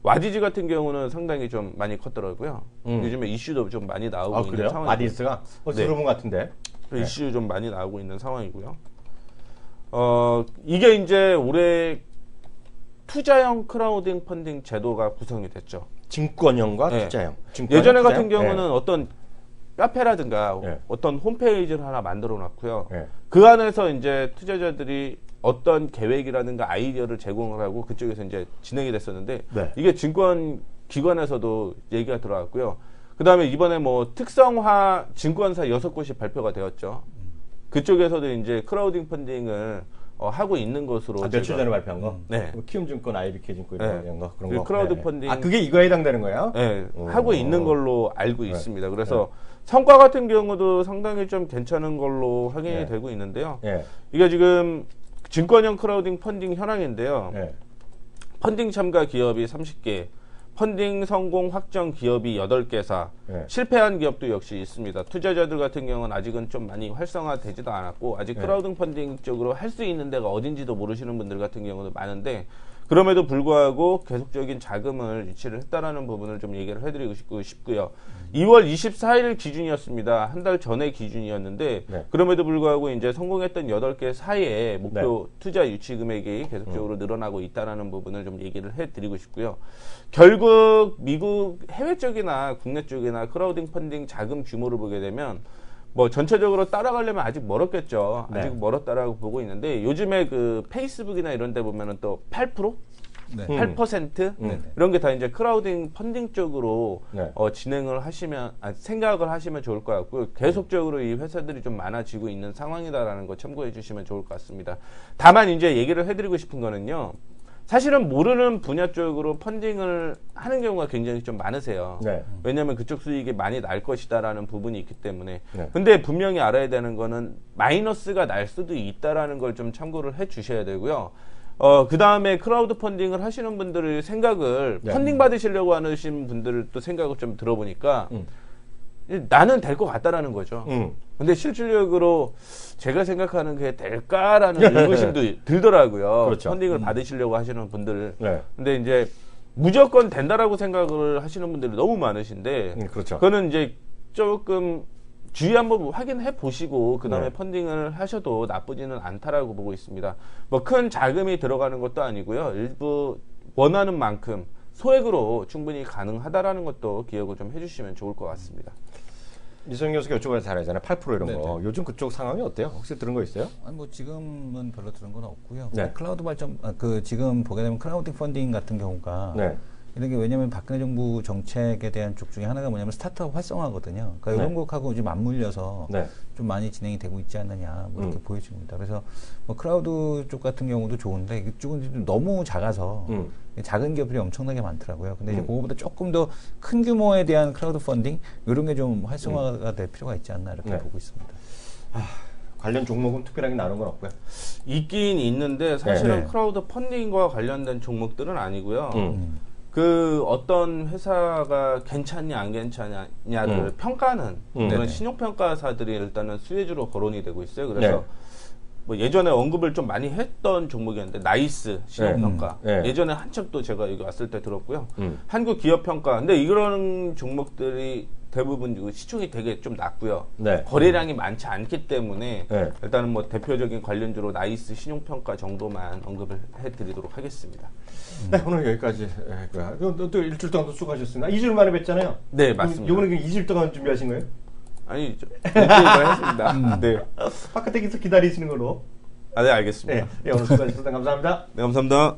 와디즈 같은 경우는 상당히 좀 많이 컸더라고요. 요즘에 이슈도 좀 많이 나오고 있는 상황이고. 와디즈가? 들어본 것 같은데. 네. 이슈 좀 많이 나오고 있는 상황이고요. 이게 이제 올해 투자형 크라우딩 펀딩 제도가 구성이 됐죠. 증권형과 네. 투자형. 예전에 투자형? 같은 경우는 네. 어떤 카페라든가 네. 어떤 홈페이지를 하나 만들어 놨고요. 네. 그 안에서 이제 투자자들이 어떤 계획이라든가 아이디어를 제공을 하고 그쪽에서 이제 진행이 됐었는데 네. 이게 증권 기관에서도 얘기가 들어왔고요. 그 다음에 이번에 뭐 특성화 증권사 6곳이 발표가 되었죠. 그쪽에서도 이제 크라우딩 펀딩을 하고 있는 것으로. 며칠 전에 발표한 거? 네. 뭐 키움증권, IBK증권 이런 거 그런 거. 크라우드 네. 펀딩. 아, 그게 이거에 해당되는 거예요? 네. 하고 있는 걸로 알고 네. 있습니다. 그래서 성과 같은 경우도 상당히 좀 괜찮은 걸로 확인이 네. 되고 있는데요. 네. 이게 지금 증권형 크라우딩 펀딩 현황인데요. 네. 펀딩 참가 기업이 30개, 펀딩 성공 확정 기업이 8개사, 네. 실패한 기업도 역시 있습니다. 투자자들 같은 경우는 아직은 좀 많이 활성화되지도 않았고 아직 네. 크라우딩 펀딩 쪽으로 할 수 있는 데가 어딘지도 모르시는 분들 같은 경우도 많은데 그럼에도 불구하고 계속적인 자금을 유치를 했다라는 부분을 좀 얘기를 해드리고 싶고요. 2월 24일 기준이었습니다. 한 달 전의 기준이었는데 네. 그럼에도 불구하고 이제 성공했던 8개 사이에 목표 네. 투자 유치 금액이 계속적으로 늘어나고 있다라는 부분을 좀 얘기를 해드리고 싶고요. 결국 미국 해외 쪽이나 국내 쪽이나 크라우딩 펀딩 자금 규모를 보게 되면 뭐 전체적으로 따라가려면 아직 멀었겠죠. 네. 아직 멀었다라고 보고 있는데 요즘에 그 페이스북이나 이런 데 보면은 또 8%? 네. 8%? 이런 게 다 이제 크라우딩 펀딩 쪽으로 네. 진행을 하시면, 생각을 하시면 좋을 것 같고요. 계속적으로 이 회사들이 좀 많아지고 있는 상황이다라는 거 참고해 주시면 좋을 것 같습니다. 다만 이제 얘기를 해드리고 싶은 거는요. 사실은 모르는 분야 쪽으로 펀딩을 하는 경우가 굉장히 좀 많으세요. 네. 왜냐하면 그쪽 수익이 많이 날 것이다라는 부분이 있기 때문에. 네. 근데 분명히 알아야 되는 거는 마이너스가 날 수도 있다라는 걸 좀 참고를 해 주셔야 되고요. 그 다음에 크라우드 펀딩을 하시는 분들의 생각을 네. 펀딩 받으시려고 하시는 분들도 생각을 좀 들어보니까 나는 될 것 같다라는 거죠. 근데 실질적으로 제가 생각하는 게 될까라는 의구심도 들더라고요. 그렇죠. 펀딩을 받으시려고 하시는 분들. 네. 근데 이제 무조건 된다라고 생각을 하시는 분들이 너무 많으신데 그렇죠. 그거는 이제 조금 주의 한번 확인해 보시고 그 다음에 네. 펀딩을 하셔도 나쁘지는 않다라고 보고 있습니다. 뭐 큰 자금이 들어가는 것도 아니고요. 일부 원하는 만큼 소액으로 충분히 가능하다라는 것도 기억을 좀 해주시면 좋을 것 같습니다. 이성 교수가 이쪽에서 잘하잖아요. 8% 이런 네네. 거. 요즘 그쪽 상황이 어때요? 혹시 들은 거 있어요? 아니 뭐 지금은 별로 들은 건 없고요. 네. 클라우드 발전 지금 보게 되면 크라우딩 펀딩 같은 경우가 네. 이런 게 왜냐하면 박근혜 정부 정책에 대한 쪽 중에 하나가 뭐냐면 스타트업 활성화거든요. 그러니까 이런 것하고 좀 맞물려서 네. 좀 많이 진행이 되고 있지 않느냐 뭐 이렇게 보여집니다. 그래서 뭐 크라우드 쪽 같은 경우도 좋은데 이쪽은 좀 너무 작아서 작은 기업들이 엄청나게 많더라고요. 근데 이제 그거보다 조금 더 큰 규모에 대한 크라우드 펀딩 이런 게 좀 활성화가 될 필요가 있지 않나 이렇게 네. 보고 있습니다. 관련 종목은 특별하게 나눈 건 없고요. 있긴 있는데 사실은 네. 크라우드 펀딩과 관련된 종목들은 아니고요. 그 어떤 회사가 괜찮냐 안 괜찮냐를 평가하는 그런 네네. 신용평가사들이 일단은 수혜주로 거론이 되고 있어요. 그래서 네. 뭐 예전에 언급을 좀 많이 했던 종목이었는데 나이스 신용평가 네. 예전에 한참 또 제가 여기 왔을 때 들었고요. 한국기업평가 근데 이런 종목들이 대부분 시총이 되게 좀 낮고요. 네. 거래량이 많지 않기 때문에 네. 일단은 뭐 대표적인 관련주로 나이스 신용평가 정도만 언급을 해드리도록 하겠습니다. 네, 오늘 여기까지 했고요. 또 일주일 동안 또 수고하셨습니다. 2주일 만에 뵀잖아요. 네, 맞습니다. 이번에 2주일 동안 준비하신 거예요? 아니, 일주일만 했습니다. 네. 바깥에서 기다리시는 걸로. 아, 네, 알겠습니다. 네, 오늘 수고하셨습니다. 감사합니다. 네, 감사합니다.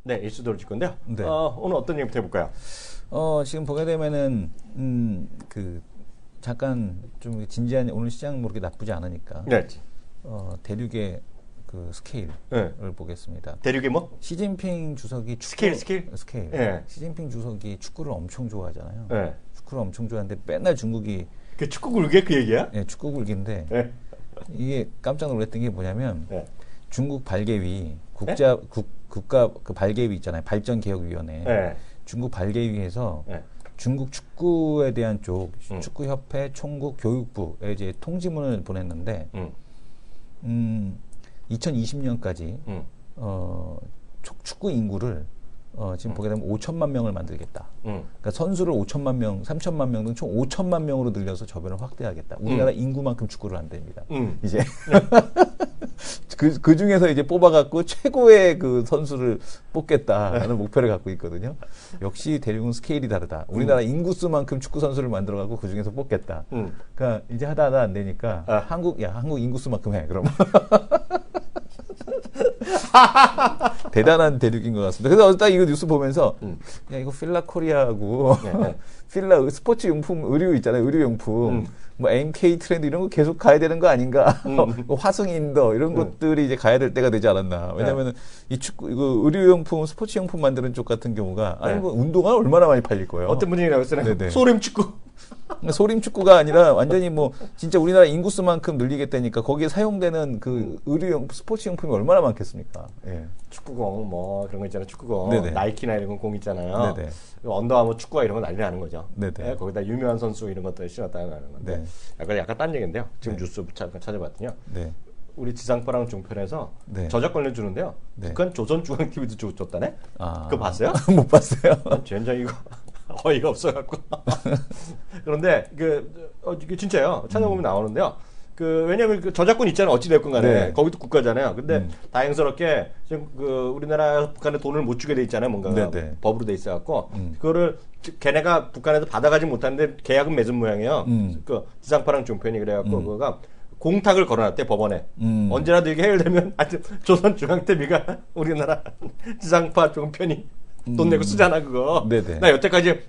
네, 일수 돌릴 건데요. 네. 오늘 어떤 얘기부터 해볼까요? 지금 보게 되면은 잠깐 좀 진지한 오늘 시장 뭐 그렇게 나쁘지 않으니까 네. 대륙의 그 스케일을 네. 보겠습니다. 대륙의 뭐? 시진핑 주석이 스케일? 네. 시진핑 주석이 축구를 엄청 좋아하잖아요. 네. 축구를 엄청 좋아하는데 맨날 중국이 그 축구 굴게 그 얘기야? 네, 축구 굴기인데 네. 이게 깜짝 놀랐던 게 뭐냐면 네. 중국 발개위 국가 그 발개위 있잖아요. 발전개혁위원회. 네. 중국 발개위에서 네. 중국 축구에 대한 쪽 축구협회 총국 교육부에 이제 통지문을 보냈는데 2020년까지 축구 인구를 지금 보게 되면 5천만 명을 만들겠다. 그러니까 선수를 5천만 명, 3천만 명 등 총 5천만 명으로 늘려서 저변을 확대하겠다. 우리나라 인구만큼 축구를 안 됩니다. 이제 그 중에서 이제 뽑아갖고 최고의 그 선수를 뽑겠다라는 목표를 갖고 있거든요. 역시 대륙은 스케일이 다르다. 우리나라 인구수만큼 축구 선수를 만들어갖고 그 중에서 뽑겠다. 그러니까 이제 하다 안 되니까 한국 인구수만큼 해. 그럼. 대단한 대륙인 것 같습니다. 그래서 딱 이거 뉴스 보면서 야 이거 필라 코리아하고 필라 스포츠 용품 의류 있잖아요. 의류용품 뭐 MK 트렌드 이런 거 계속 가야 되는 거 아닌가? 화승인더 이런 것들이 이제 가야 될 때가 되지 않았나? 왜냐하면 이 축구 이거 의류용품 스포츠 용품 만드는 쪽 같은 경우가 아니 뭐 운동화 얼마나 많이 팔릴 거예요? 어떤 분위기라고 했어요? 소림 축구. 소림 축구가 아니라 완전히 뭐 진짜 우리나라 인구수만큼 늘리겠다니까 거기에 사용되는 그 의류용 스포츠 용품이 얼마나 많겠습니까? 예. 축구공 뭐 그런 거 있잖아요. 축구공 네네. 나이키나 이런 공 있잖아요. 네네. 언더아머 축구화 이런 거 난리 나는 거죠. 네네. 네, 거기다 유명한 선수 이런 것들 신었다는 건데 약간 딴 얘기인데요. 지금 뉴스 잠깐 찾아봤더니요. 네. 우리 지상파랑 종편에서 저작권료 주는데요. 북한 조선중앙TV도 줬다네. 그거 봤어요? 못 봤어요. 젠장 이거 어이가 없어갖고. 그런데 이게 진짜요. 찾아보면 나오는데요. 왜냐면 그 저작권 있잖아요. 어찌됐건 간에. 거기도 국가잖아요. 근데 다행스럽게 지금 우리나라 북한에 돈을 못 주게 돼 있잖아요. 뭔가 법으로 돼 있어갖고. 그거를 걔네가 북한에서 받아가지 못하는데 계약은 맺은 모양이에요. 그 지상파랑 종편이 그래갖고 그거가 공탁을 걸어놨대 법원에. 언제라도 이게 해결되면 하여튼 조선중앙TV가 우리나라 지상파 종편이 돈 내고 쓰잖아 그거. 나 여태까지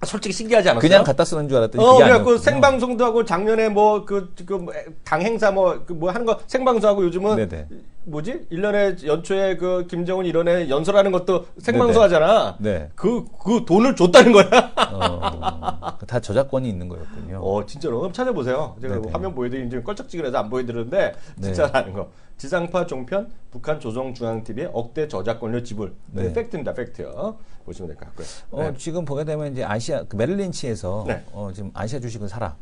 솔직히 신기하지 않았어요? 그냥 갖다 쓰는 줄 알았더니 그래갖고 생방송도 하고 작년에 뭐 당 행사 뭐 하는 거 생방송하고 요즘은 뭐지? 1년에 연초에 그 김정은 일원에 연설하는 것도 생방송 하잖아. 그 돈을 줬다는 거야. 다 저작권이 있는 거였군요. 진짜로. 그럼 찾아보세요. 제가 화면 보여드리긴 좀 껄쩍지근해서 안 보여드리는데 진짜라는 거. 지상파 종편 북한 조선중앙TV의 억대 저작권료 지불. 팩트입니다. 팩트요. 보시면 될 것 같고요. 지금 보게 되면 이제 아시아 메릴린치에서 지금 아시아 주식을 사라.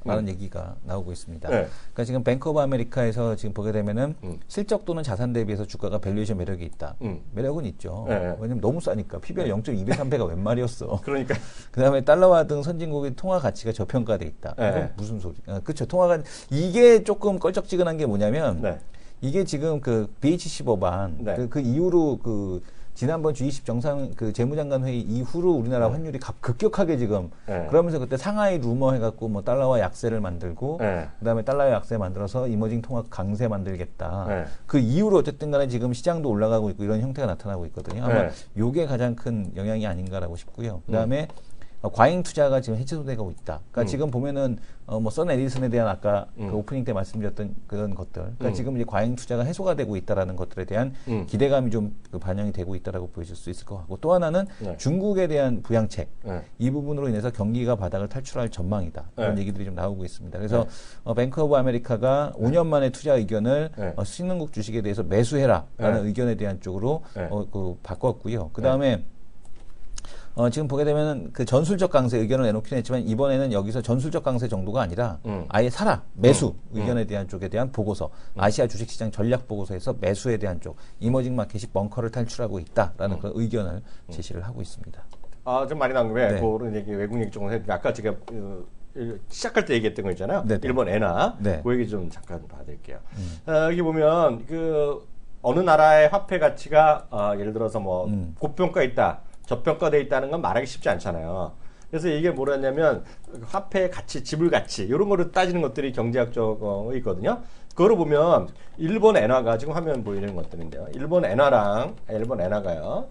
라는 얘기가 나오고 있습니다. 그러니까 지금 뱅크 오브 아메리카에서 지금 보게 되면은 실적 또는 자산 대비해서 주가가 밸류에이션 매력이 있다. 매력은 있죠. 왜냐면 너무 싸니까. PBR 0.203배가 웬 말이었어. 그러니까. 그다음에 달러화 등 선진국의 통화 가치가 저평가돼 있다. 무슨 소리? 그렇죠. 통화가 이게 조금 껄쩍지근한 게 뭐냐면 이게 지금 그 BHC 법안 그 이후로 지난번 G20 정상 재무장관 회의 이후로 우리나라 환율이 급격하게 지금 그러면서 그때 상하이 루머 해갖고 뭐 달러화 약세를 만들고 그다음에 달러화 약세 만들어서 이머징 통화 강세 만들겠다. 그 이후로 어쨌든 간에 지금 시장도 올라가고 있고 이런 형태가 나타나고 있거든요. 아마 요게 가장 큰 영향이 아닌가라고 싶고요. 그다음에 과잉 투자가 지금 해소되고 있다. 그러니까 지금 보면은 뭐 선 에디슨에 대한 아까 그 오프닝 때 말씀드렸던 그런 것들. 그러니까 지금 이제 과잉 투자가 해소가 되고 있다라는 것들에 대한 기대감이 좀 반영이 되고 있다라고 보여줄 수 있을 것 같고 또 하나는 중국에 대한 부양책 이 부분으로 인해서 경기가 바닥을 탈출할 전망이다. 이런 얘기들이 좀 나오고 있습니다. 그래서 뱅크 오브 아메리카가 5년 만에 투자 의견을 신흥국 주식에 대해서 매수해라라는 의견에 대한 쪽으로 바꿨고요. 그 다음에 지금 보게 되면 그 전술적 강세 의견을 내놓긴 했지만 이번에는 여기서 전술적 강세 정도가 아니라 아예 사라 매수 의견에 대한 쪽에 대한 보고서 아시아 주식시장 전략 보고서에서 매수에 대한 쪽 이머징 마켓이 벙커를 탈출하고 있다라는 그런 의견을 제시를 하고 있습니다. 좀 많이 나온 김에 그런 얘기 외국 얘기 조금 해드릴게요. 아까 제가 시작할 때 얘기했던 거 있잖아요. 일본 엔화 그 얘기 좀 잠깐 봐드릴게요. 여기 보면 어느 나라의 화폐 가치가 예를 들어서 뭐 고평가 있다. 저평가돼 있다는 건 말하기 쉽지 않잖아요. 그래서 이게 뭐냐면 화폐 가치, 지불 가치 이런 거를 따지는 것들이 경제학적 있거든요. 그거를 보면 일본 엔화가 지금 화면 보이는 것들인데요. 일본 엔화가요.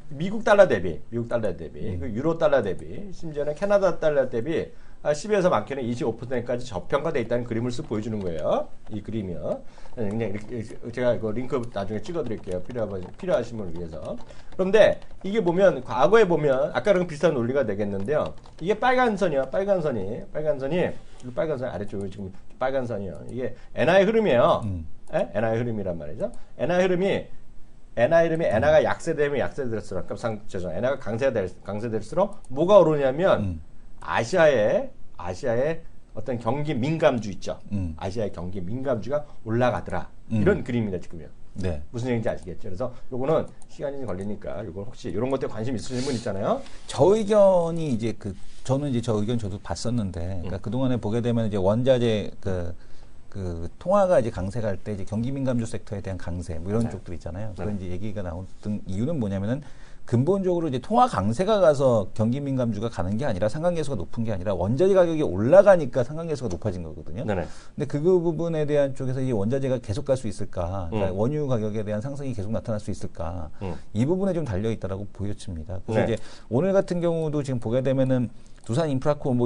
미국 달러 대비, 그 유로 달러 대비, 심지어는 캐나다 달러 대비 10에서 많게는 25%까지 저평가돼 있다는 그림을 쓱 보여주는 거예요. 이 그림이요. 그냥 이렇게 제가 이거 링크 나중에 찍어드릴게요. 필요하신 분을 위해서. 그런데 이게 보면 과거에 보면 아까랑 비슷한 논리가 되겠는데요. 이게 빨간 선이요. 빨간 선이 아래쪽에 지금 빨간 선이요. 이게 엔화의 흐름이에요. 엔화의 흐름이란 말이죠. 엔화의 흐름이 엔화가 약세되면 약세될수록 엔화가 강세될수록 뭐가 오르냐면 아시아의 어떤 경기 민감주 있죠. 아시아의 경기 민감주가 올라가더라. 이런 그림입니다, 지금요. 네. 무슨 얘기인지 아시겠죠? 그래서 요거는 시간이 걸리니까 이거 혹시 이런 것에 관심 있으신 분 있잖아요. 저 의견이 이제 저는 이제 저 의견 저도 봤었는데, 그러니까 그동안에 보게 되면 이제 원자재 그 통화가 이제 강세갈 때 이제 경기 민감주 섹터에 대한 강세 뭐 이런 쪽들 있잖아요. 그런 이제 얘기가 나왔던 이유는 뭐냐면은 근본적으로 이제 통화 강세가 가서 경기 민감주가 가는 게 아니라 상관계수가 높은 게 아니라 원자재 가격이 올라가니까 상관계수가 높아진 거거든요. 네네. 근데 그 부분에 대한 쪽에서 이 원자재가 계속 갈 수 있을까? 그러니까 원유 가격에 대한 상승이 계속 나타날 수 있을까? 이 부분에 좀 달려 있다라고 보여집니다. 그래서 네. 이제 오늘 같은 경우도 지금 보게 되면은 두산 인프라코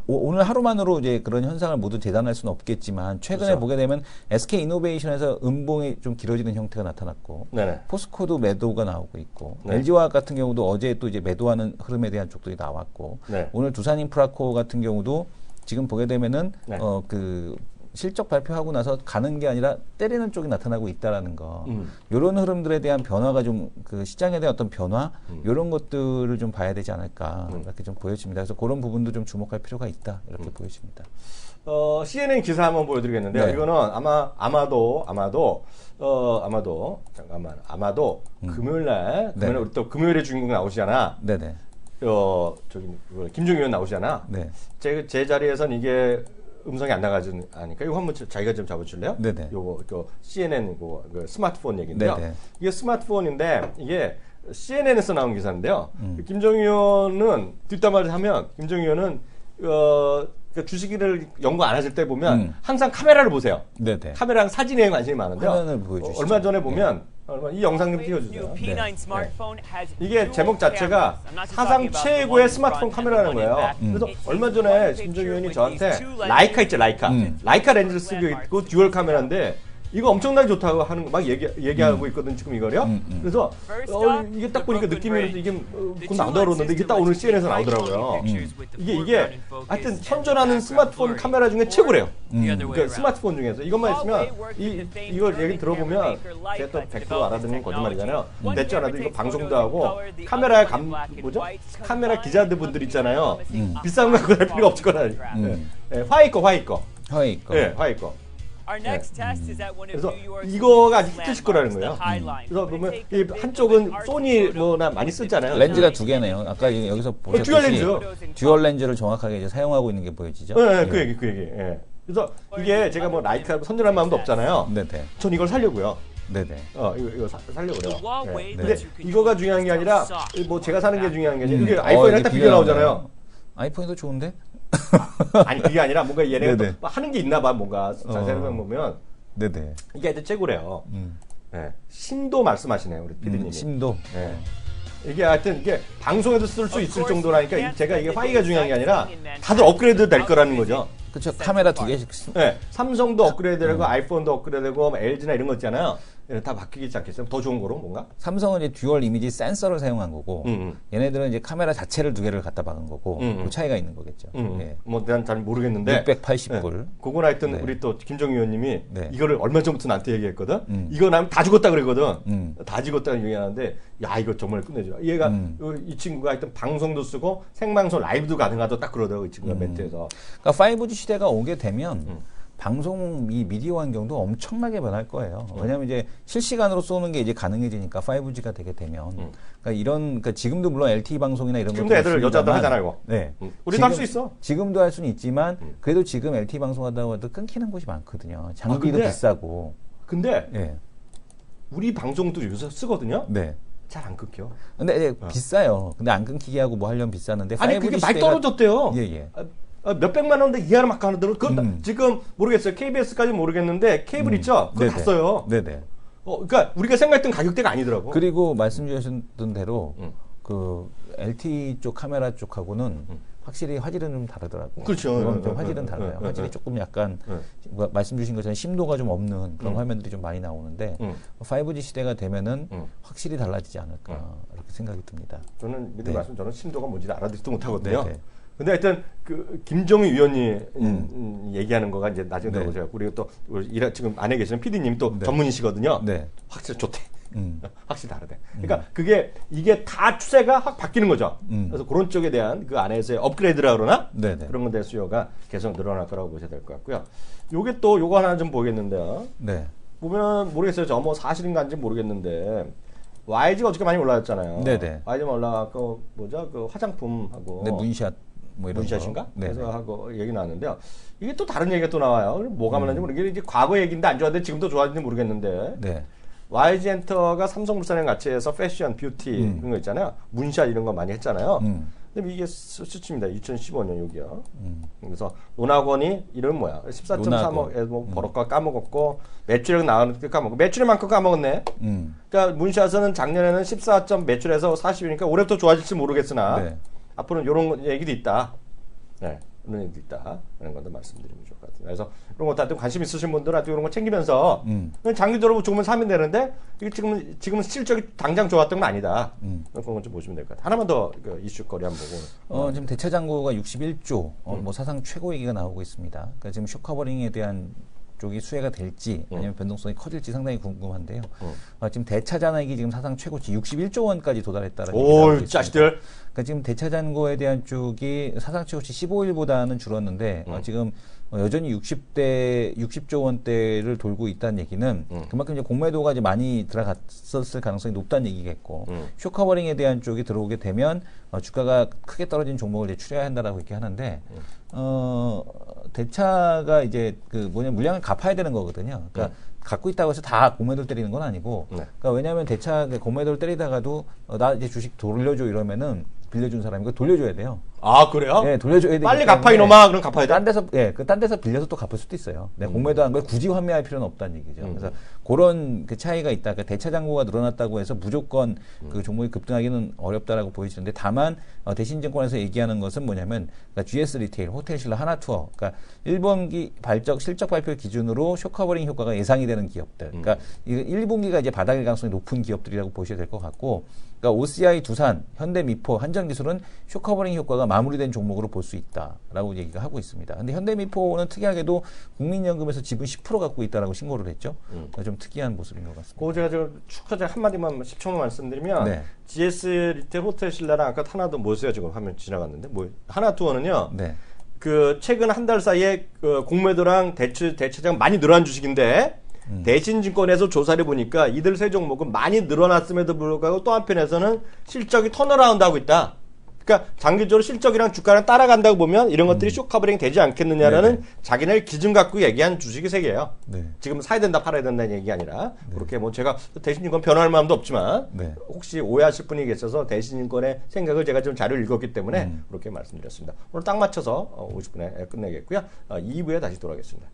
오늘 하루만으로 이제 그런 현상을 모두 재단할 수는 없겠지만 최근에 그렇죠. 보게 되면 SK 이노베이션에서 음봉이 좀 길어지는 형태가 나타났고 네네. 포스코도 매도가 나오고 있고 네. LG화학 같은 경우도 어제 또 이제 매도하는 흐름에 대한 쪽들이 나왔고 네. 오늘 두산 인프라코 같은 경우도 지금 보게 되면은 네. 그 실적 발표하고 나서 가는 게 아니라 때리는 쪽이 나타나고 있다라는 거. 이런 흐름들에 대한 변화가 좀 그 시장에 대한 어떤 변화 이런 것들을 좀 봐야 되지 않을까 이렇게 좀 보여집니다. 그래서 그런 부분도 좀 주목할 필요가 있다 이렇게 보여집니다. CNN 기사 한번 보여드리겠는데요. 네. 이거는 아마도 금요일날 네. 우리 또 금요일에 주인공 나오시잖아. 네네. 김종인 의원 나오시잖아. 네. 제 자리에선 이게 음성이 안 나가지니까 이거 한번 자기가 좀 잡아줄래요? 네네. 요거 CNN 그 스마트폰 얘기인데요. 네네. 이게 스마트폰인데 이게 CNN에서 나온 기사인데요. 김종인 의원은 뒷담화를 하면 김종인 의원은 그러니까 주식을 연구 안 하실 때 보면 항상 카메라를 보세요. 네네. 카메라랑 사진에 관심이 많은데요. 화면을 보여주시죠. 얼마 전에 보면 이 영상 좀 띄워주세요. 네. 이게 제목 자체가 사상 최고의 스마트폰 카메라라는 거예요. 그래서 얼마 전에 김종인 의원이 저한테 라이카 있죠, 라이카. 라이카 렌즈를 쓰고 있고 듀얼 카메라인데 이거 엄청나게 좋다고 하는 거 막 얘기하고 있거든 지금 이거요. 그래서 이게 딱 보니까 느낌이 이게 곧 나온다 그러는데 이게 딱 오늘 CNN에서 나오더라고요. 이게 하여튼 현존하는 스마트폰 카메라 중에 최고래요. 그 스마트폰 중에서 이것만 있으면 이걸 얘기 들어보면 제가 또 100% 알아듣는 거짓말이잖아요. 냈지 않아도 이거 방송도 하고 카메라 카메라 기자들 분들 있잖아요. 비싼 거 갖고 할 필요가 없을 거라. 화이 거. 네, 화이 거. 그래서 이거가 아주 히트칠 거라는 거예요. 그래서 보면 이 한쪽은 소니 뭐나 많이 쓰잖아요. 렌즈가 두 개네요. 아까 여기서 보셨듯이 듀얼 렌즈. 듀얼 렌즈를 정확하게 이제 사용하고 있는 게 보여지죠. 네, 그 얘기. 예. 그래서 이게 제가 뭐 라이카 선전한 마음도 없잖아요. 네네. 전 이걸 살려고요. 네네. 이거 살려고요. 네. 근데 이거가 중요한 게 아니라 뭐 제가 사는 게 중요한 게 아니라 이게 이게 아이폰이랑 딱 비교 나오잖아요. 나오네요. 아이폰이 더 좋은데? 아니 그게 아니라 뭔가 얘네가 네네. 또 하는 게 있나 봐. 뭔가 자세히 보면 네네. 이게 하여튼 최고래요. 네. 심도 말씀하시네요, 우리 PD님이. 심도. 네. 이게 하여튼 이게 방송에도 쓸 수 있을 정도라니까 제가 이게 화이가 중요한 게 아니라 다들 업그레이드 될 거라는 거죠. 그렇죠. 카메라 두 개씩. 네, 삼성도 업그레이드되고 아이폰도 업그레이드되고 LG나 이런 거 있잖아요. 다 바뀌지 않겠어요? 더 좋은 거로 뭔가? 삼성은 이제 듀얼 이미지 센서를 사용한 거고, 얘네들은 이제 카메라 자체를 두 개를 갖다 박은 거고, 그 차이가 있는 거겠죠. 예. 뭐 난 잘 모르겠는데 680불. 네. 그건 하여튼 네. 우리 또 김정희 의원님이 네. 이거를 얼마 전부터 나한테 얘기했거든. 이거 나면 다 죽었다 그러거든. 다 죽었다는 얘기하는데 야 이거 정말 끝내줘. 얘가 이 친구가 하여튼 방송도 쓰고 생방송 라이브도 가능하다 딱 그러더라고 이 친구가 멘트에서. 그러니까 5G 시대가 오게 되면 방송 이 미디어 환경도 엄청나게 변할 거예요. 왜냐하면 이제 실시간으로 쏘는 게 이제 가능해지니까 5G가 되게 되면 그러니까 그러니까 지금도 물론 LTE 방송이나 이런 지금도 애들 여자도 하잖아요, 이거. 네. 우리도 할 수 있어. 지금도 할 수는 있지만 그래도 지금 LTE 방송하다고 해도 끊기는 곳이 많거든요. 장비도 근데, 비싸고. 근데 예. 우리 방송도 요새 쓰거든요. 네. 잘 안 끊겨. 근데 비싸요. 근데 안 끊기게 하고 뭐 하려면 비싸는데 아니 그게 많이 떨어졌대요. 예. 몇백만 원인데 이하로 막 가는 데로 지금 모르겠어요. KBS까지 모르겠는데 케이블 있죠? 그거 갔어요. 네네. 그러니까 우리가 생각했던 가격대가 아니더라고. 그리고 말씀 주셨던 대로 그 LTE 쪽 카메라 쪽하고는 확실히 화질은 좀 다르더라고요. 그렇죠. 그건 좀 화질은 달라요. 화질이 조금 약간 말씀 주신 것처럼 심도가 좀 없는 그런 화면들이 좀 많이 나오는데 5G 시대가 되면은 확실히 달라지지 않을까 이렇게 생각이 듭니다. 저는 미리 말씀 저는 심도가 뭔지 알아듣지도 못하거든요. 네네. 근데 하여튼 그 김정희 위원님 얘기하는 거가 이제 나중에 들어보세요. 그리고 또 지금 안에 계시는 PD님 또 전문이시거든요. 네. 확실히 좋대. 확실히 다르대. 그러니까 이게 다 추세가 확 바뀌는 거죠. 그래서 그런 쪽에 대한 그 안에서의 업그레이드라 그러나 네네. 그런 것에 대한 수요가 계속 늘어날 거라고 보셔야 될 것 같고요. 요게 또 요거 하나 좀 보겠는데요. 네. 보면 모르겠어요. 저 뭐 사실인가 아닌지 모르겠는데 YG가 어저께 많이 올라왔잖아요. 네네. YG만 올라가고 뭐죠? 그 화장품하고 네, 문샷 뭐 이런 문샷인가? 거. 네네. 그래서 하고 얘기 나왔는데요. 이게 또 다른 얘기가 또 나와요. 뭐가 많은지 모르겠는데 이제 과거 얘기인데 안 좋았는데 지금도 좋아지는지 모르겠는데. 네. YG엔터가 삼성물산이랑 같이 해서 패션, 뷰티 이런 거 있잖아요. 문샷 이런 거 많이 했잖아요. 근데 이게 수치입니다. 2015년 여기요. 그래서 논학원이 이름 뭐야? 14.3억 뭐 벌었까 까먹었고 매출액 나오는 게 까먹고 매출액만큼 까먹었네. 그러니까 문샷은 작년에는 14. 매출에서 40이니까 올해부터 좋아질지 모르겠으나 네. 앞으로는 이런 얘기도 있다. 네. 이런 얘기도 있다. 이런 것도 말씀드리면 좋을 것 같아요. 그래서 이런 것들한테 관심 있으신 분들한테 이런 거 챙기면서 장기적으로 조금은 사면 되는데 이게 지금은 실적이 당장 좋았던 건 아니다. 그런 건 좀 보시면 될 것 같아요. 하나만 더 그 이슈거리 한번 보고. 지금 대차 잔고가 61조, 뭐 사상 최고 얘기가 나오고 있습니다. 그러니까 지금 쇼커버링에 대한 쪽이 수혜가 될지 아니면 변동성이 커질지 상당히 궁금한데요. 지금 대차 잔액이 지금 사상 최고치 61조 원까지 도달했다는 얘기가 나오고 있습니다. 짜식들. 그러니까 지금 대차 잔고에 대한 쪽이 사상 최고치 15일보다는 줄었는데 지금 여전히 60조 원대를 돌고 있다는 얘기는 그만큼 이제 공매도가 이제 많이 들어갔었을 가능성이 높다는 얘기겠고 쇼커버링에 대한 쪽이 들어오게 되면 주가가 크게 떨어진 종목을 이제 추려야 한다라고 이렇게 하는데 대차가 이제 그 물량을 갚아야 되는 거거든요. 그러니까 갖고 있다고 해서 다 공매도를 때리는 건 아니고, 그러니까 왜냐하면 대차 공매도를 때리다가도 나 이제 주식 돌려줘 이러면은 빌려준 사람이 그거 돌려줘야 돼요. 아 그래요? 네, 돌려줘야 되기 빨리 때문에 갚아 이놈아. 그럼 갚아야 돼. 딴 데서 빌려서 또 갚을 수도 있어요. 내가 공매도한 걸 굳이 환매할 필요는 없다는 얘기죠. 그래서 그런 그 차이가 있다. 그러니까 대차 잔고가 늘어났다고 해서 무조건 그 종목이 급등하기는 어렵다라고 보여지는데 다만 대신증권에서 얘기하는 것은 뭐냐면 그러니까 GS 리테일, 호텔신라, 하나투어, 그러니까 1분기 실적 발표 기준으로 쇼커버링 효과가 예상이 되는 기업들. 그러니까 1분기가 이제 바닥일 가능성이 높은 기업들이라고 보셔야 될 것 같고. 그러니까 OCI, 두산, 현대미포, 한전기술은 쇼커버링 효과가 마무리된 종목으로 볼 수 있다라고 얘기가 하고 있습니다. 근데 현대미포는 특이하게도 국민연금에서 지분 10% 갖고 있다라고 신고를 했죠. 좀 특이한 모습인 것 같습니다. 그거 제가 좀 축하자 한마디만 10초만 말씀드리면 네. GS 리테일 호텔신라랑 아까 하나도 뭐였어요? 지금 화면 지나갔는데 뭐 하나투어는요. 네. 그 최근 한 달 사이에 그 공매도랑 대체장 많이 늘어난 주식인데 대신증권에서 조사를 보니까 이들 세 종목은 많이 늘어났음에도 불구하고 또 한편에서는 실적이 턴어라운드 하고 있다. 그러니까 장기적으로 실적이랑 주가랑 따라간다고 보면 이런 것들이 쇼커버링 되지 않겠느냐라는 네네. 자기네 기준 갖고 얘기한 주식이 세 개예요. 네. 지금 사야 된다 팔아야 된다는 얘기가 아니라 그렇게 뭐 제가 대신증권 변호할 마음도 없지만 네. 혹시 오해하실 분이 계셔서 대신증권의 생각을 제가 좀 자료를 읽었기 때문에 그렇게 말씀드렸습니다. 오늘 딱 맞춰서 50분에 끝내겠고요. 2부에 다시 돌아오겠습니다.